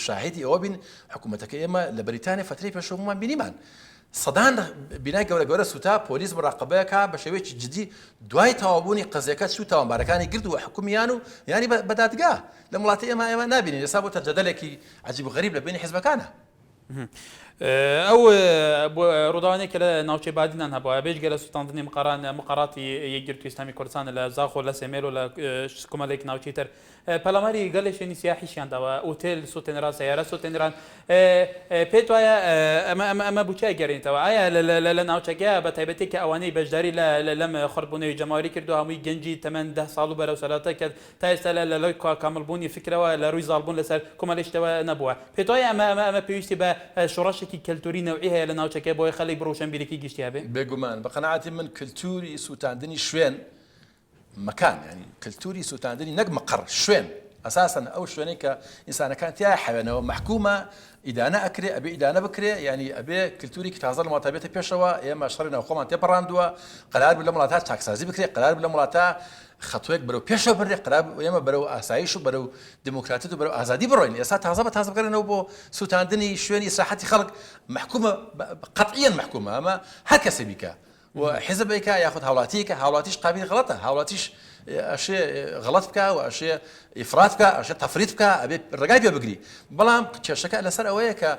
شاهدی ئەوە بین حکوومەتەکە ئێمە لە بەریتانیا فترەی پێشەوەمان بینیمان سەدان بینای گەورە سوتا پۆلیس مراقبەیەکە بە شێوەیەکی جدی دوای تەواوبوونی قەزیەکە سو تاوانبارەکانی گرت و حکومیان و یانی بە دادگا لە وڵاتی ئێمە نابینین ئێستا بۆ تەجەدەلێکی عجیب و غەریب لە بینی حیزبەکانە ئەو ڕووداوانێک لە ناوچەی بادینان هەبووە بێژگە لە سوتاندنی مقاراتی یەکگرتووی ئیسلامی کوردستان لە زاخۆ لە سێمێر و لە کۆمەڵێک ناوچەی تر پەلاماری گەلێک شوێنی سیاحیشیان داوە ئوتێل سوتێنرا سەیارە سوتێنران پێت وایە ئەمە بچای گەڕێنیتەوە ئایا لە ناوچەکە بە تایبەتی کە ئەوانەی بەشداری لەم خڕبوونەوەی جەماوەری کردو هەمووی گەنجی تەمەەن 10 ساڵ و بەرەو سەلاتە کە تا ئێستا لە کاملبوونی فکرەوە لە ڕووی زاڵبوون لەسەر کۆمەڵێشتەوە نەبووە پێت وایە ئەمە پێویستی بە شۆڕەشێکی کەلتوری نەوعی هەیە لە ناوچەکە بۆی خەڵک بڕۆشنبیرێکی گشتیا بێ بێگومان بە قەناعەتی من کللتوری سووتاندنی شوێن مەکان ینی کللتوری سووتاندنی نەک مەقڕ شوێن ئەساسن ئەو شوێنەی کە ئینسانەکان تیا حەوێنەوە محکومە ئیدانە ئەکرێ ئەبێ ئیدانە بکرێ ینی ئەبێ کللتوری تازە لە وڵاتە بێتە پێشەوە ئێمە شەڕی ناوخۆمان تێپەڕاندووە قەرار بوو لە وڵاتە چاکسازی بکرێ قەرار بوو لە وڵاتە خەتوەیەک بەرەو پێشەوە بڕێ قەرار ئێمە بەرەو ئاسایش و بەرەو دموکراتیت و بەرەو ئازادی بڕۆین ئێستا تازە بە تازە بکەنەوە بۆ سووتاندنی شوێنی ساحەتی خەڵک محکومە قەتعیەن محکومە ئەمە هەر کەسێ بیکە و حزبێکە یاخود هاوڵاتیەکە هاوڵاتیش قابلی غەڵەتە هاوڵاتیش ئەشێ غەڵەت بکە و ئەشێ ئیفرات بکە ئەشێ تەفریط بکە ئەبێ ڕێگای پێ بگری بەڵام کێشەکە لەسەر ئەوەیە کە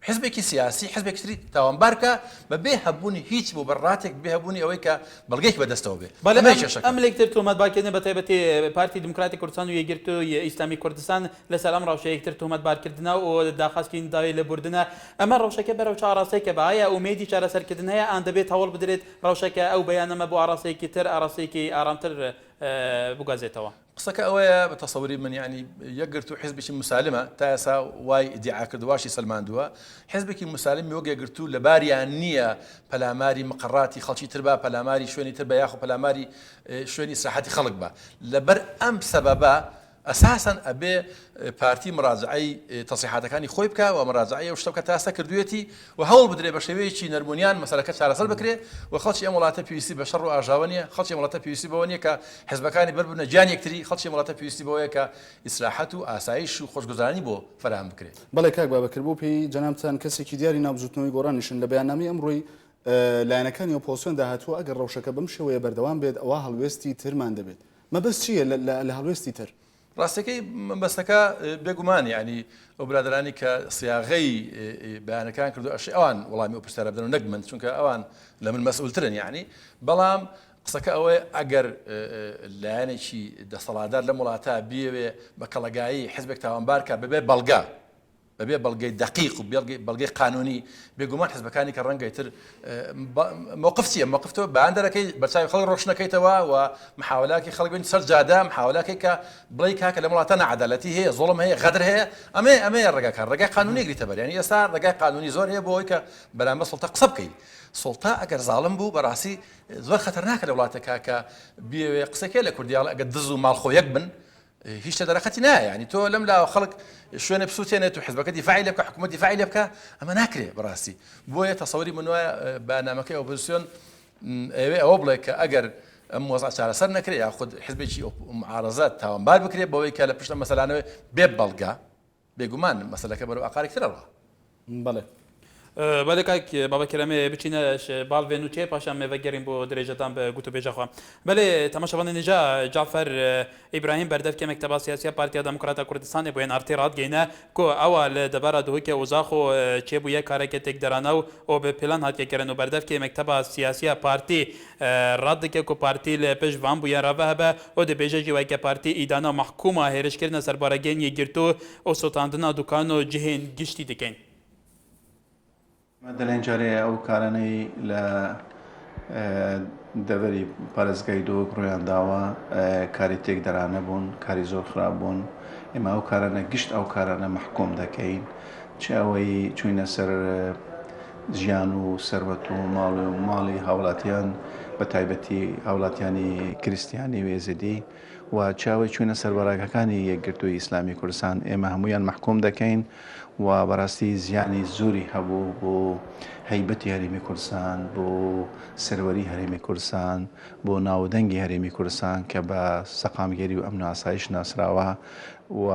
حزبێکی سیاسی حزبێکی تری تاوانبارکە بە بێ هەبوونی هیچ بۆ بەڕاتێک بێ هەبوونی ئەوەی کە بەڵگەیەکی بەدەستەوە بێ ئەم لێکتر تۆمەتبارکردن بە تایبەتی پارتی دموکراتی کوردستان و یەکگرتووی ئیسلامی کوردستان لەسەر ئەم ڕەوشە یەکتر تۆمەتبارکردنە و داخوازکردنی داوای لێبوردنە ئەمە ڕەوشەکە بەرەو چارەسەیەکە بە ئایا ئومێدی چارەسەرکردن هەیە ئان دەبێت هەوڵ بدرێت ڕەوشەکە ئەو بەیانەمە بۆ ئاڕاستەیەکی تر ئاڕاستەیەکی ئارامتر بگازێتەوە قسەکە ئەوەیە بە تەسەوری من ینی یەکگرتو حزبێکی مسالمە تا ئێستا وای ئیدعا کردوواشی سەلماندووە حزبێکی مسالمی وەک یەکگرتو لە باریان نییە پەلاماری مقڕاتی خەڵکی تر بە پەلاماری شوێنی تر بە یاخو پەلاماری شوێنی ساحەتی خەڵک بە لەبەر ئەم سەبەبە ئەساساً ئەبێ پارتی مراجعەی تەسیحاتەکانی خۆی بکە و مراجعەی ئەو شتەکە تاسە کردوێتی و هەوڵ بدرێ بە شێوەیەکی نەرمونیان مەسەلەکە چارەسەر بکرێ و خەڵکی ئەم وڵاتە پێویستی بە شەڕ و ئاژاوە نیە خەڵکی ئەم وڵاتە پێویستی بەوە نیە کە حزبەکانی بەربوونە گیان یەکتری خەڵکی ئەم وڵاتە پێویستی بەوەیە کە ئیسراحەت و ئاسایش و خۆشگوزارانی بۆ فراهم بکرێت بەڵێ کاک بابەکر بۆ پێی جەنابتان کەسێکی دیاری نابزوتنەوەی گۆڕانیشن لە بەیاننامەی ئەمڕۆی لایەنەکانی ئۆپۆزیسیۆن داهاتووە ئەگەر ڕەوشەکە بەم شێوەیە بەردەوام بێت ئەوە هەڵوێستی ترمان دەبێت مەبەست چییە لە هەڵوێستی تر ڕاستەکەی بەستەکە بێگومان ینی ئەو برادرانی کە سیاغەی بەیانەکان کردو ئەش ئەوان وەڵامی ئەو پرسیارە بدەن و نەک من چونکە ئەوان لە من مەسئولترن یعنی بەڵام قسەکە ئەوەیە ئەگەر لایەنێکی دەسەڵاتدار لە وڵاتە بیەوێ بە کەڵەگایی حزبێک تاوانبار کە ببێ بەڵگا بەبێ بەڵگەی دقیق و بەڵگەی قانونی بێگومان حزبەکانی کە ڕەنگەی تر مووقف چیە مووقفتەوە بەیان دەرەکەی بەرچاوی خەڵک ڕۆشنەکەیتەوە و محاولاکی خەڵک بین سەر جادە محاولاکەی کە بڵی کاکە لە وڵاتە نەعەدالەتی هەیە زۆڵم هەیە غەدر هەیە ئەمەیە ڕێگاکان ڕێگای قانونی گریتە بەر یعنی ئێستا ڕێگای قانونی زۆر هەیە بۆ ئەوەی کە بەرامبەر سوڵتە قسە بکەیت سوڵتە ئەگەر زاڵم بوو بەڕاستی زۆر خەتەرناکە لە وڵاتەکە کە بێ قسەکەی لە کوردیاڵ ئەگەر دز و ماڵخۆ یەک بن هیچ دەرەخەتی نایە ینی تۆ لەم لا خەڵک شوێنە بسووتێنێت و حزبەکە دیفاعی لێ بکە حکوومەت دیفاعی لێ بکە ئەمە ناکرێ بەڕاستی بۆیە تەسەووری من وایە بەنامەکەی ئۆپۆزیسیۆن ئەوە بڵێ کە ئەگەر ئەم مۆزە چارەسەر نەکرێت یاخود حزبێکی معارەزات تاوانبار بکرێت بەوەی کە لە پشتە مەسەلانەوەی بێ بەڵگا بێگومان مەسەلەکە بەرەو ئاقارێک ترەوە بەڵێ بەڵێ کاک بابا کەرەمێ بچینە باڵێن و تێ پاشان مێڤەگەرین بۆ درێژەتان بە گوت و بێژەخوا بەڵێ تەماشەوان نێجا جعفەر ئیبراهیم بەردەفکێ مەکتەبا سیاسی پارتیا دموکراتە کوردستانی بۆیان ئارتی ڕادگەینە کۆ ئەوە لە دەبارە دووکێ وزاخ و چێبوویە کارێکە تێکدەرانە و ئەو بە پلان هاتیەکەرن و بەردەفکێ مەکتەبا سیاسی پارتی ڕادێکێک و پارتی لە پێش وان بووە ڕەڤە هەبە ئەو دەبێژەی وایکە پارتی ئیدانا محکومە هێرشکردنە سەربارەگەین یەکگرتو ئەو سوتاندنا دوکان و جهێن گشتی دەکەین دەڵێن جارێ ئەو کارانەی لە دەڤەری پارێزگای دۆک ڕۆیان داوە کاری تێکدەرانە بوون کاری زۆر خراپ بوون ئێمە ئەو کارانە گشت ئەو کارانە محکوم دەکەین چ ئەوەی چوینە سەر ژیان و سەروەت و ماڵی هاوڵاتیان بە تایبەتی هاوڵاتیانی کریسیانی وێزیدی و چاوی چوینە سەربەراگەکانی یەکگرتووی ئیسلامی کوردستان ئێمە هەمویان محکوم دەکەین و بەڕاستی زیانی زۆری هەبوو بۆ هەیبەتی هەرێمی کوردستان بۆ سەروەری هەرێمی کوردستان بۆ ناودەنگی هەرێمی کوردستان کە بە سەقامگەری و ئەمن و ئاسایش ناسراوە و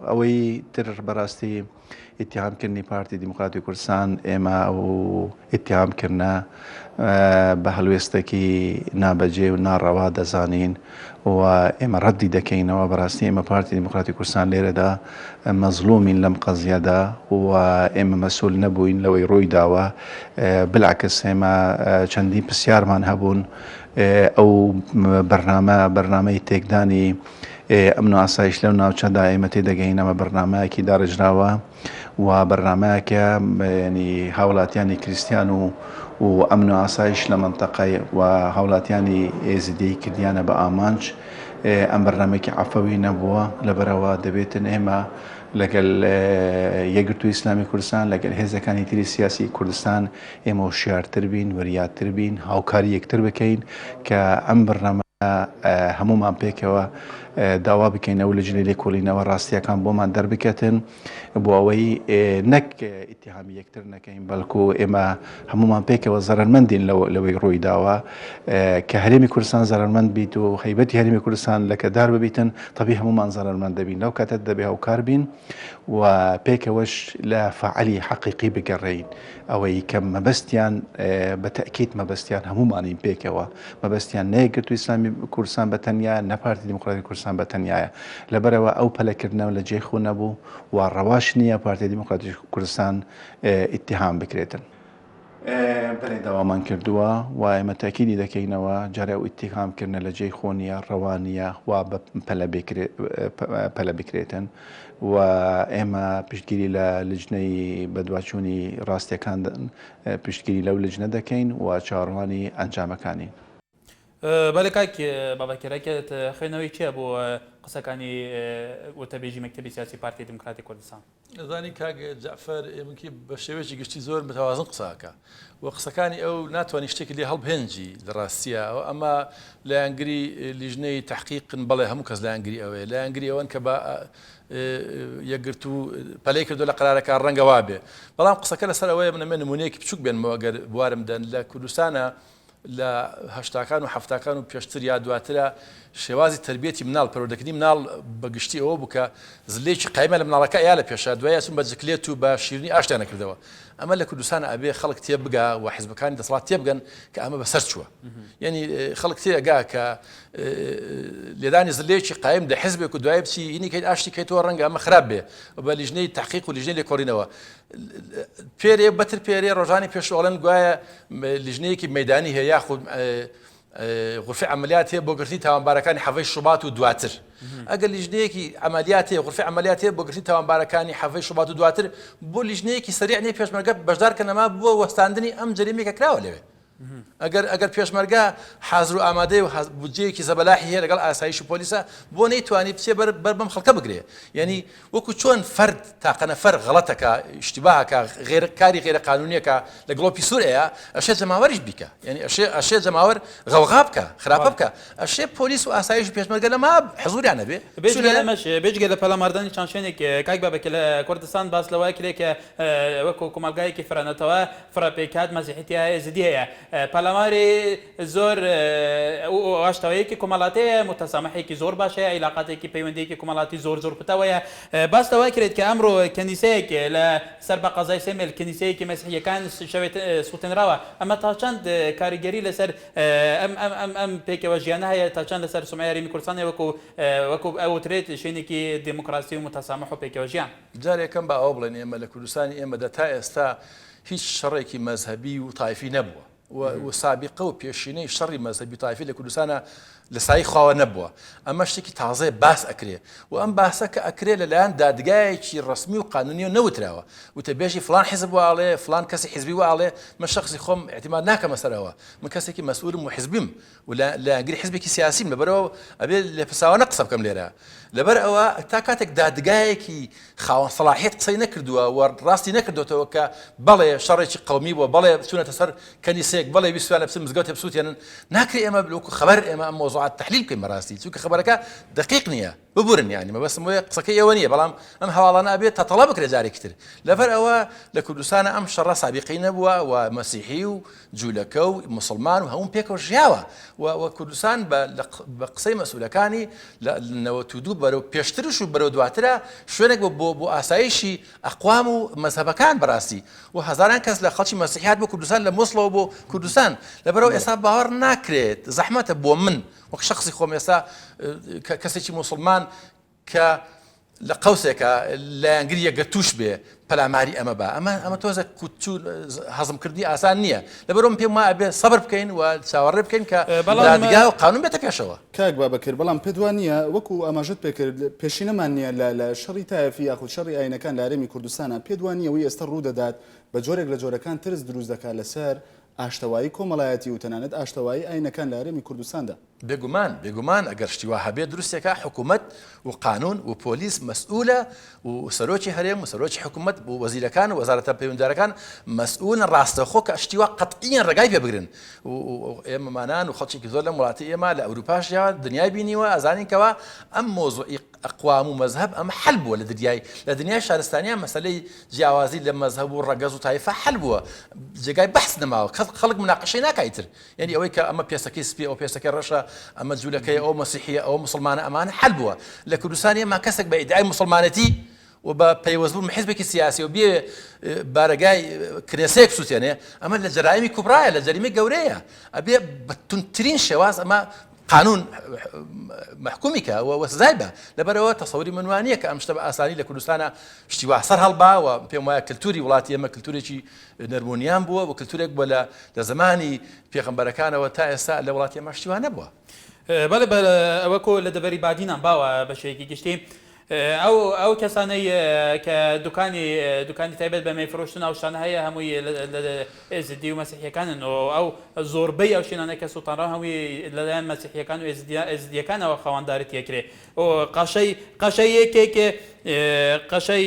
ئەوەی تر بەڕاستی ئیتیهامکردنی پارتی دیموکراتی کوردستان ئێمە ئەو ئیتیهامکردنە بە هەلوێستێکی نابەجێ و ناڕەوا دەزانین و ئێمە ڕەدی دەکەینەوە بەڕاستی ئێمە پارتی دیموکراتی کوردستان لێرەدا مەزلومین لەم قەزیەدا و ئێمە مەسئول نەبووین لەوەی ڕووی داوە بلعکس ئێمە چەندین پرسیارمان هەبوون ئەو بەرنامەی تێکدانی ئەمن و ئاسایش لەو ناوچەدا ئێمە تێدەگەینەوە بەرنامەیەکی داڕژراوە و بەرنامەیەکە ینی هاوڵاتیانی کریسیان و ئەمن و ئاسایش لە منتەقەی و هاوڵاتیانی ئێزیدی کردیانە بە ئامانج ئەم بەرنامێکی عەفەوی نەبووە لەبەرەوە دەبێتن ئێمە لەگەڵ یەکگرتووی ئیسلامی کوردستان لەگەڵ هێزەکانی تری سیاسی کوردستان ئێمە وشیارتر بین وریاتر بین هاوکاری یەکتر بکەین کە ئەم بەرنامە هەمومان پێکەوە داوا بکەین ئەو لەجنەی لێکۆڵینەوە ڕاستیەکان بۆمان دەربکەتن بۆ ئەوەی نەک ئیتیهامی یەکتر نەکەین بەڵکو ئێمە هەمومان پێکەوە زەرمەندین لەوەی ڕووی داوە کە هەرێمی کوردستان زەرمەند بیت و هەیبەتی هەرێمی کوردستان لەکەدار ببیتن تەبی هەمومان زەرمەند دەبین لەو کاتە دەبێ هاوکار بین و پێکەوەش لە فعالی حەقیقی بگەڕێین ئەوەی کە مەبەستیان بە تەکید مەبەستیان هەمومانین پێکەوە مەبەستیان نەیەکگرتووی ئیسلامی کوردستان بە تەنیا نە پارتی دیموکراتی کوردستان بە تەنیایە لەبەرەوە ئەو پەلەکردنەوە لە جێی خۆ نەبوو و ڕەواش نییە پارتی دیموکراتی کوردستان ئیتیهام بکرێتن بەڵێ داوامان کردووە و ئێمە تاکیدی دەکەینەوە جارێ و ئیتیهامکردنە لە جێی خۆ نییە ڕەوانیە و بە پەلە بکرێتن و ئێمە پشتگیری لە لجنەی بەدواچوونی ڕاستیەکان پشتگیری لەو لجنە دەکەین و چاوەڕوانی ئەنجامەکانی بەڵێ کاک بابەکێرەکەت خوێنەوەی چییە بۆ قسەکانی وتەبێژی مەکتەبی سیاسی پارتی دیموکراتی کوردستان دەزانی کاک جعفەر ئێمەکی بە شێوەیەکی گشتی زۆر متەوازن قساکە و قسەکانی ئەو ناتوانانی شتێکی لێ هەڵبهێنجی لە ڕاستیە ئەمە لە یانگری لیژنەی تحقیقن بەڵێ هەموو کەس لە یانگری ئەوەیە لە یانگری ئەوەن کە بە یەکگرت و پەلەی کردو لە قرارەکە ڕەنگە وابێ بەڵام قسەکە لەسەر ئەوەیە منەمێ نمونەیەکی بچووک بێنمەوە گەر بوارم دەن لە کوردستانە لە هەشتاکان و حەفتاکان و پێشتر یا دواترە شێوازی تربیەتی مناڵ پەروەردەکردنی مناڵ بەگشتی ئەوە بووکە زلێکی قایمە لە مناڵەکە یا لە پێشە دوایە چون بە جکلێت و بە شیرنی ئاشتیان نەکردەوە ئەمە لە کوردستان ئەبێ خەڵک تێبگا و حیزبەکانی دەسەڵات تێبگەن کە ئەمە بەسەر چووە یعنی خەڵک تێگا کە لێدانی زلێکی قایم لە حیزبێک و دوای بچی ئینی کەیت ئاشتی کەیتەوە ڕەنگە ئەمە خراپ بێ بە لیژنەی تحقیق و لیژنەی لێکۆڵینەوە پێرێ بەتر پێرێ ڕۆژانی پێشەوەڵەن گوایە لیژنەیەکی مەیدانی هەیە یاخود غرفەی عملیات هەیە بۆ گرتی تاوانبارەکانی حەڤەی شوبات و دواتر ئەگەر لیژنەیەکی عملیات هەیە غرفەی عملیات هەیە بۆ گرتی تاوانبارەکانی حەڤەی شوبات و دواتر بۆ لیژنەیەکی سەریع پێشمەرگە بەشدارکەنەما بووە وەستاندنی ئەم جەریمەیەکە کراوە لەوێ ئەگەر پێشمەرگە حازر و ئامادەی و بودجەیەکی زەبەلاحی هەیە لەگەڵ ئاسایش و پۆلیسە بۆ نەیتوانی بچێ بەر بەم خەڵکە بگرێ یعنی وەکو چۆن فەرد تاقەنەفەر غەڵەتەکە اشتباهەکە کاری غێرە قانونیەکە لە گڵۆپی سوورەیە ئەشێ جەماوەریش بیکە یعنی ئەشێ جەماوەر غەوغا بکە خراپە بکە ئەشێ پۆلیس و ئاسایش و پێشمەرگە لەما حزوریان نەبێ بێجگە لە پەلاماردانی چەند شوێنێک کاک بابەکە لە کوردستان باس لەوای کرێ کە وەکو کۆمەلگایەکی فرەنەتەوە فڕەپێکات مەزیحیەتی هەیە زیدی هەیە پەلاماری زۆر ئاشتەوەیەکی کۆمەڵاتەیە متەسامحێکی زۆر باشە عیلاقاتێکی پەیوەندیەکی کۆمەڵاتی زۆر پتەوەیە باس لەوای کرێت کە ئەمڕۆ کەنیسەیەک لە سەر بە قەزای سێمێل کەنیسەیەکی مەسیحیەکان شەوێت سووتێنراوە ئەمە تا چەند کاریگەری لەسەر ئەم پێکەوە ژیانە هەیە تا چەند لەسەر سومای هەرێمی کوردستان وەکو ئەوترێت شوێنێکی دموکراسی و متەسامح و پێکەوە ژیان جارێکم بە ئەو بڵێن ئێمە لە کوردستانی ئێمەدا تا ئێستا هیچ شەڕێکی مەزهەبی و تایفی نەبووە و سابقە و پێشینەی شەڕی مەزهەبی تایفی لە کوردستانە لە سای خواوە نەبووە ئەمە شتێکی تازەیە باس ئەکرێ و ئەم باسە کە ئەکرێ لەلایەن دادگایەکی ڕسمی و قانونی و نەوتراوە وتە بێژی فلان حیزب واڵێ فلان کەسی حیزبی واڵێ من شخصی خۆم احتیمال ناکەمە سەرەوە من کەسێکی مەسئولم و حیزبیم و لە ئەنگری حیزبێکی سیاسیم لەبەرەوە ئەبێ لە پساوانە قسە بکەم لێرە لەبەر ئەوە تا کاتێک دادگایەکی خاوەن سەلاحیەت قسەی نەکردووە و ڕاستی نەکردوێتەوە کە بەڵێ شەڕێکی قەومی بووە بەڵێ بچونەتە سەر کەنیسەیەک بەڵێ بیسویانە بچن مزگەوتێ بسووتێنن ناکرێ ئێمە وەکو خەبەر ئێمە ئەم مۆزوعات تحلیل بکەین بەڕاستی چونکە خەبەرەکە دقیق نییە ببورن یعنی مەبەستم وەیە قسەکەی ئەوە نییە بەڵام ئەم هەواڵانە ئەبێت تا تەڵە بکرێ جارێکی تر لەبەر ئەوە لە کوردستانە ئەم شەڕە سابقی نەبووە و مەسیحی و جوولەکە و مسلمان و هەموو پێکەوە ژیاوە و کوردستان بە قسەی مەسئولەکانی لە 92 بەرەو پێشترش و بەرەو دواترە شوێنێک بۆ ئاسایشی ئەقوام و مەزهەبەکان بەڕاستی و هەزاران کەس لە خەڵکی مەسیحیات بۆ کوردستان لە مووسڵەوە بۆ کوردستان لەبەرەوە ئێستا باوەڕ ناکرێت زەحمەتە بۆ من وەک شخصی خۆم ئێستا کەسێکی موسڵمان کە لە قەوسێکە لە ئەنگری یەکگە توش بێ پەلاماری ئەمە بە ئەمە تۆزە کوچوو هەزمکردنی ئاسان نییە لەبەرەوەم پێم وایە بێ سەبر بکەین و چاوەڕێ بکەین کە دادگا و قانون بێتە پێشەوە کاک بابەکر بەڵام پێ وانە وەکو ئاماژت پێکرد پێشینەمان نییە لە شەڕی تایفی یاخود شەڕی ئاینەکان لە هەرێمی کوردستانە پێ وانیەوەی ئێستا ڕوودەدات بە جۆرێک لە جۆرەکان ترس دروست دەکات لەسەر ئاشتەوایی کۆمەڵایەتی و تەنانەت ئاشتەوایی ئاینەکان لە هەرێمی کوردستاندا بێگومان ئەگەر شتیوا هەبێت دروستێکە حکوومەت و قانون و پۆلیس مەسئولە و سەرۆکی هەرێم و سەرۆکی حکوومەت و وەزیرەکان و وەزارەتە پەیوەنددارەکان مەسئولن ڕاستەخۆ کە شتیوا قەتعیان ڕێگای پێ بگرن و ئێمەمانان و خەڵکی زۆر لە وڵاتی ئێمە لە ئەوروپاش یاوە دنیای بینیوە ئازانینکەوە ئەم مۆزوعی ئەقوام و مەزهب ئەمە حل بووە لە دنیای شارستانیان مەسەلەی جیاوازی لە مەزهب و ڕەگەز و تایفە حل بووە جێگای بەحث نەماوە خەڵک مناقەشەی ناکایتر یعنی ئەوەی کە ئەمە پێسەکەی سپی ئەو پێسەکەی ڕەشە ئەمە جوولەکەی ئەو مەسیحیە ئەو مسلمانە ئەمانە حل بووە لە کوردستانی ئێمە کەسێک بە ئیدعای مسلمانەتی و بە پەیوەستبوون حیزبێکی سیاسی و بێ بارەگای کنێسەیەک سووتێنێ ئەمە لە جەرایمی کوبرایە لە جەریمەی گەورەیە ئەبێ بە تونترین شێواز ئەمە قانون محکومی کە و سزای بە لەبەرەوە تەسەوری من وانە کە ئەم شتە بە ئاسانی لە کوردستانە شتیوا سەر هەڵبا و پێم وایە کللتوری وڵاتی ئێمە کللتورێکی نەرمونیان بووە و کللتورێک بووە لە زمانی پێغەمبەرەکانەوە تا ئێستا لە وڵاتی ئێمە شتیوا نەبووە بەڵێ ئەوەکۆ لە دەبەری بادینان باوە بە شێوەیەکی گشتی ئەو کەسانەی کە دوکانی تایبەت بە مەیفرۆشتن ئەو شانە هەیە هەمووی ئێزدی و مەسیحیەکانن ئەو زۆربەی ئەو شوێنانە کە سوڵتانڕا هەمووی لەلایەن مەسیحیەکان و ئێزدیەکانەوە خەوانداریت یەکرێ قەشەی یەکێک قەشەی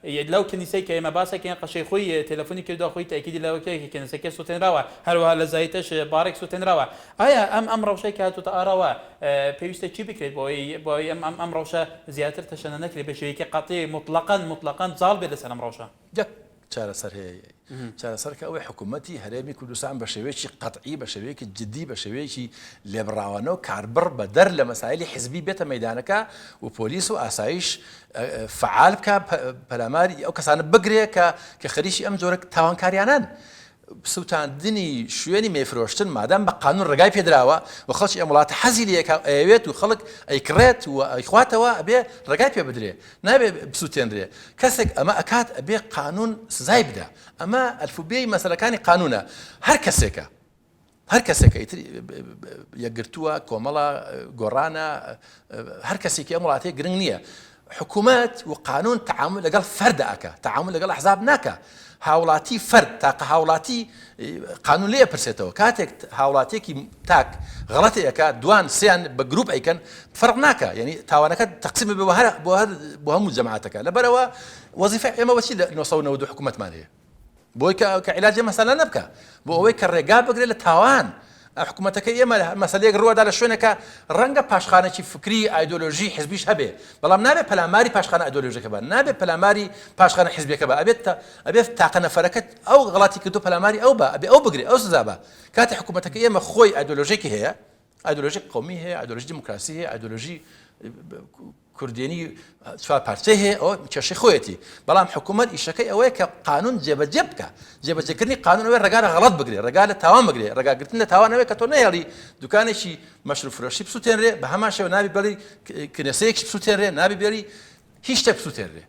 لەو کنیسەی کە ئێمە باسەکەین قەشەی خۆی تەلەفۆنی کردووە خۆی تاکیدی لەوەکەی کنیسەکە سووتێنراوە هەروەها لە زایتەش بارێک سووتێنراوە ئایا ئەم ڕەوشەی کە هاتووتە ئاراوە پێویستە چی بکرێت بۆی ئەم ڕەوشە زیاتر تەشەنە نەکرێت بە شێوەیەکی قەتعی مطلقاً جاڵ بێت لەسەر ئەم ڕەوشە چارەسەر هەیە چارەسەر کە ئەوەی حکوومەتی هەرێمی کوردستان بە شێوەیەکی قەتعی بە شێوەیەکی جدی بە شێوەیەکی لێبڕاوانەوە کاربڕ بە دەر لە مەسایلی حیزبی بێتە مەیدانەکە و پۆلیس و ئاسایش فعال بکە پەلاماری ئەو کەسانە بگرێ کە خەریکی ئەم جۆرە تاوانکاریانان سووتاندنی شوێنی مێفرۆشتن مادام بە قانون ڕێگای پێدراوە و خەڵکی ئەم وڵاتە حەزی لێک ئەوێت و خەڵک ئەیکڕێت و ئەیخواتەوە ئەبێ ڕێگای پێ بدرێ نابێ بسووتێنرێ کەسێک ئەمە ئەکات ئەبێ قانون سزای بدە ئەمە ئەلفوبێی مەسەلەکانی قانونە هەر کەسێکە هەر کەسێکە یەکگرتووە کۆمەڵە گۆڕانە هەر کەسێکی ئەم وڵاتەیە گرنگ نییە حکوومەت و قانون تعامل لەگەڵ فەردە ئەکە تعامل لەگەڵ ئەحزاب ناکە هاوڵاتی فەرد تاقە هاوڵاتی قانون لێ پرسێتەوە کاتێک هاوڵاتێکی تاک غەڵەتێکە دوان سیان بە گروپ ئەیکەن فەرق ناکە یعنی تاوانەکە تەقسیم بۆ هەموو جەماعەتەکە لەبەرەوە وەزیفە ئێمە وەچی لە 1990 حکوومەتمان هەیە بۆی کە عیلاجی مەسەلە نەبکە بۆ ئەوەی کە ڕێگا بگرێت لە تاوان حکوومەتەکە ئێمە مەسەلەیەک ڕوەدا لە شوێنێکە ڕەنگە پاشخانێکی فکری ئایدۆلۆژی حزبیش هەبێ بەڵام نابێت پەلاماری پاشخانە ئایدۆلۆژیەکە بە نابێت پەلاماری پاشخانە حزبیەکە بە ئەبێت تاقە نەفەرەکەت ئەو غەڵاتی کردو پەلاماری ئەو بە ئەبێ ئەو بگرێ ئەو سزا بە کاتی حکوومەتەکە ئێمە خۆی ئایدۆلۆژیەکی هەیە ئایدۆلۆژی قومی هەیە ئایدۆلۆژی دیموکراسی هەیە ئایدۆلۆژی کوردێنی چوار پارچەی هەیە ئەو کێشەی خۆیەتی بەڵام حکوومەت ئیشەکەی ئەوەیە کە قانون جێبەجێ بکە جێبەجێکردنی قانون ئەوەی ڕێگا لە غەڵەت بگرێ ڕێگا لە تاوان بگرێ ڕێگاگرتن لە تاوانەوەی کە تۆ نەهێڵی دوکانێکی مەشروب فرۆشی بسووتێنرێ بە هەمان شێوە نابی بەڵی کنێسەیەکی بسووتێنرێ نابی بێری هیچ شتێک بسووتێنرێ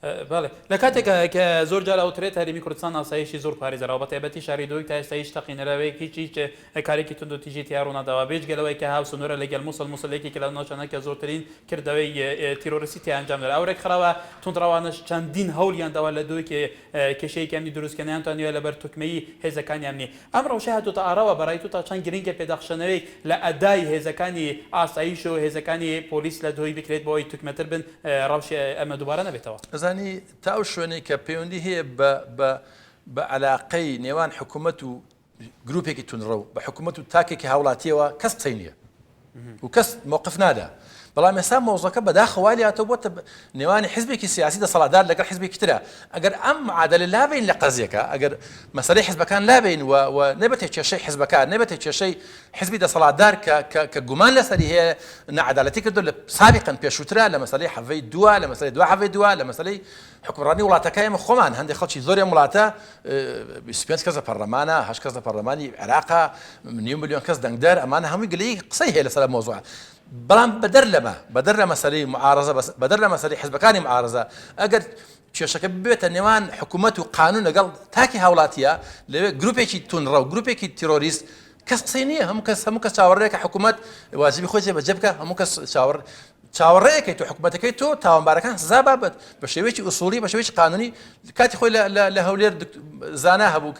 بەڵێ لە کاتێک کە زۆر جار ئەوترێت هەرێمی کوردستان ئاسایشی زۆر پارێزراوە بە تایبەتی شاری دۆی تا ئێستا هیچ تەقینەرەوەیەکی هیچ کارێکی تونند و تیژی تیاڕوونەداوە بێجگەلەوەی کە هاو سنوورە لەگەڵ موسڵێکی لە ناوچانە کە زۆرترین کردەوەی تیرۆریستی ئەنجام دەدا ئەوڕێک خراوە تونندڕاوانش چەندین هەوڵیان داوا لە دوی کێشەیەکانی دروستکردنیانتوانیوە لەبەر توکمەی هێزەکانیان نی ئەم ڕەوشە هاتوتە ئاراوە بەڕای تو تا چەند گرنگە پێداخشەنەوەی لە ئەدای هێزەکانی ئاسایش و هێزەکانی پۆلیس لە دوی بکرێت بۆ ئەوی توکمەتر بن ڕەوشی ئەمە دووبارە نەبێتەوە ئەزانی تا شوێنێک کە پەیوەندی هەیە بە عەلاقەی نێوان حکوومەت و گروپێکی تونڕە و بە حکوومەت و تاکێکی هاوڵاتیەوە کەس قسەی نییە و کەس مووقف نادا بەڵام ئێستا مۆزەکە بەداخەوالی هاتەوە بۆتە نێوانی حزبێکی سیاسی دەسەڵاتدار لەگەڵ حزبێکی ترە ئەگەر ئەم معادلە لابین لە قەزیەکە ئەگەر مەسەلەی حزبەکان لابین و نەبێتە کێشەی حزبەکان نەبێتە کێشەی حزبی دەسەڵاتدار کە گومان لەسەری هەیە نەعەدالەتی کردو لە سابقاً پێشووترا لە مەسەلەی حەڤەی دووە لە مەسەلەی دو حەڤەی دووە لە مەسەلەی حکومڕانی وڵاتەکە ئێمە خۆمان هەندێک خەڵکی زۆر وڵاتە 25 کەس لە پەرلەمانە 8 کەس لە پەرلەمانی عێراقا 1 ملیۆن کەس دەنگدەر ئەمانە هەمووی گلەی قسەی هەیە لەسەر مۆزوع بەڵام بەدەر لە مەسەلەی معارەزە بەدەر لە مەسەلەی حزبەکانی معارەزە ئەگەر کێشەکە ببێتە نێوان حکوومەت و قانون لەگەڵ تاکی هاوڵاتیە لەوێ گروپێکی تونڕە و گروپێکی تیرۆریست کەس قسەی نییە هەموو کەس چاوەڕێکە حکوومەت واجبی خۆی جێبەجێ بکە هەموو کەس چاوەڕێیەکەی تۆ حکوومەتەکەی تۆ تاوانبارەکان سزا بابەت بە شێوەیەکی ئوسوڵی بە شێوەیەکی قانونی کاتی خۆی لە هەولێر زانا هەبوو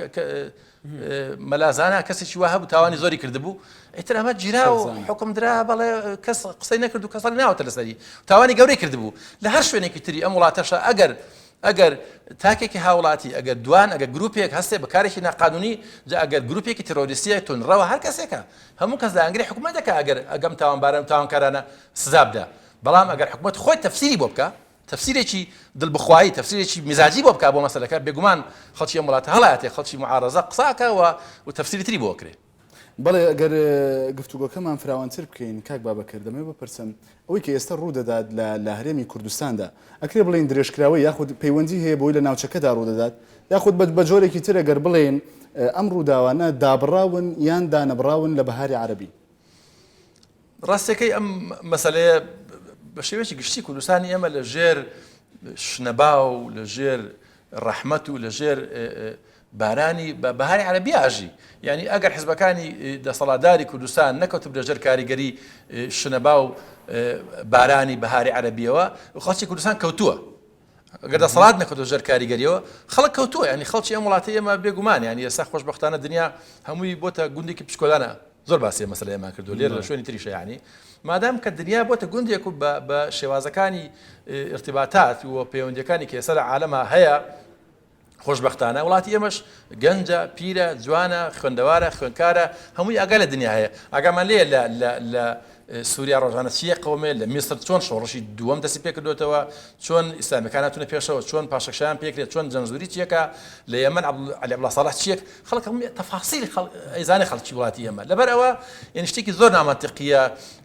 مەلازانە کەسێکی وا هەبوو تاوانی زۆری کردبوو ئیتر ئەمە گیرا و حکم درا بەڵێ کەس قسەی نەکرد و کەسەڵی ناوەتە لەسەری تاوانی گەورەی کردبوو لە هەر شوێنێکی تری ئەم وڵاتەشە ئەگەر تاکێکی هاوڵاتی ئەگەر دوان ئەگەر گروپێک هەستێ بەکارێکی ناقانونی ئەگەر گروپێکی تیرۆریستیە تونڕەوە هەر کەسێکە هەموو کەس داگری حکوومەتەکە ئەگەر ئەگەم تاوانکارانە سزا بدە بەڵام ئەگەر حکوومەت خۆی تەفسیری بۆ بکە تەفسیرێکی دڵبخوایی تەفسیرێکی مزاجی بۆ بکە بۆ مەسەلەکە بێگومان خەڵکی ئەم وڵاتە هەڵاتێ خەڵکی معارەزە قساکەوە و تەفسیری تری بۆ کرێ بەڵێ ئەگەر گفتوگۆکەمان فراوانتر بکەین کاک بابەکر دەمێ بپرسم ئەوەی کە ئێستا ڕوودەدات لە هەرێمی کوردستاندا ئەکرێ بڵێن درێژکراوی یاخود پەیوەندی هەیە بۆی لە ناوچەکەدا ڕوودەدات یاخود بە جۆرێکی تر ئەگەر بڵێن ئەم ڕووداوانە دابڕاون یان دانەبراون لە بەهاری عەرەبی ڕاستەکەی ئەم مەسەلەیە بە شێوەیەکی گشتی کوردستانی ئێمە لە ژێر شنەبا و لە ژێر ڕەحمەت و لە ژێر بارانی بە بەهاری عەرەبی ئاژی یعنی ئەگەر حزبەکانی دەسەڵاتداری کوردستان نەکەوت بە ژێر کاریگەری شنەبا و بارانی بەهاری عەرەبیەوە خەڵکی کوردستان کەوتووە ئەگەر دەسەڵات نەکەوت ژێر کاریگەریەوە خەڵک کەوتووە ینی خەڵکی ئەم وڵاتی ئێمە بێگومان ینی ئێستا خۆشبەختانە دنیا هەمووی بۆتە گوندێکی پشکۆلانە زۆر باسی مەسەلەیەمان کردو لێرە لە شوێنی تریشە یعنی مادام کە دنیا بۆتە گوندێک و بە شێوازەکانی ارتباطات و پەیوەندیەکانی کە ئێستا لە عالەما هەیە خۆشبەختانە وڵاتی ئێمەش گەنجە پیرە جوانە خوێندەوارە خوێندکارە هەمووی ئاگا لە دنیا هەیە ئاگامان لێ لە سووریا ڕۆژانە چیە قەومێ لە میسر چۆن شۆڕشی دووەم دەستی پێ کردوێتەوە چۆن ئیسلامیەکان هاتوونە پێشەوە چۆن پاشەکشیان پێکرێت چۆن جەنزوری چیەکە لە یەمەن عەلی عەبدوڵڵا ساڵح چیەک خەڵک تەفاسیل ئەیزانێ خەڵکی وڵاتی ئێمە لەبەر ئەوە یعنی شتێکی زۆر نامەنتیقیە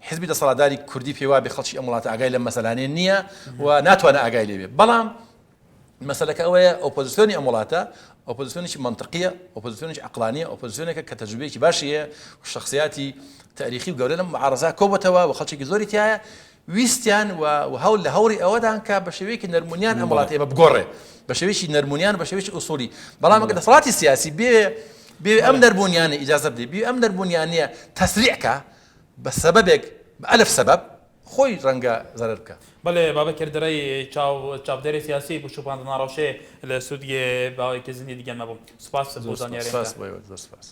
حزبی دەسەڵاتداری کوردی پێوا بێ خەڵکی ئەم وڵاتە ئاگای لەم مەسەلانەیە نییە و ناتوانە ئاگای لێ بێ بەڵام مەسەلەکە ئەوەیە ئۆپۆزیسیۆنی ئەم وڵاتە ئۆپۆزیسیۆنێکی منطقیە ئۆپۆزیسیۆنێکی عەقلانیە ئۆپۆزیسیۆنێکە کە تەجروبەیەکی باشی هەیە و شخصیاتی تاریخی و گەورە لەم معارەزە کۆبەتەوە و خەڵکێکی زۆری تایە ویستیان و هەوڵ لە هەوری ئەوەدان کە بە شێوەیەکی نەرمونیان ئەم وڵاتی ئێمە بگۆڕێ بە شێوەیەکی نەرمونیان بە شێوەیەکی ئوسوڵی بەڵام ئەگەر دەسەڵاتی سیاسی بێ بێ ئەم دەربوونیانە ئیجازە بدەیت بێ ئەم دەربوونیانە تەسریعکە بە سەبەبێک بەئەلف سەبەب خۆی ڕەنگە زەرەر بکە. بەڵێ بابەکر دەرەی چاودێری سیاسی بۆ شوپاندنا ڕەوشێ لە سوودیێ باوەیەکی زنی دیگەمە بوو سپاس بۆ زانیاری سپاس.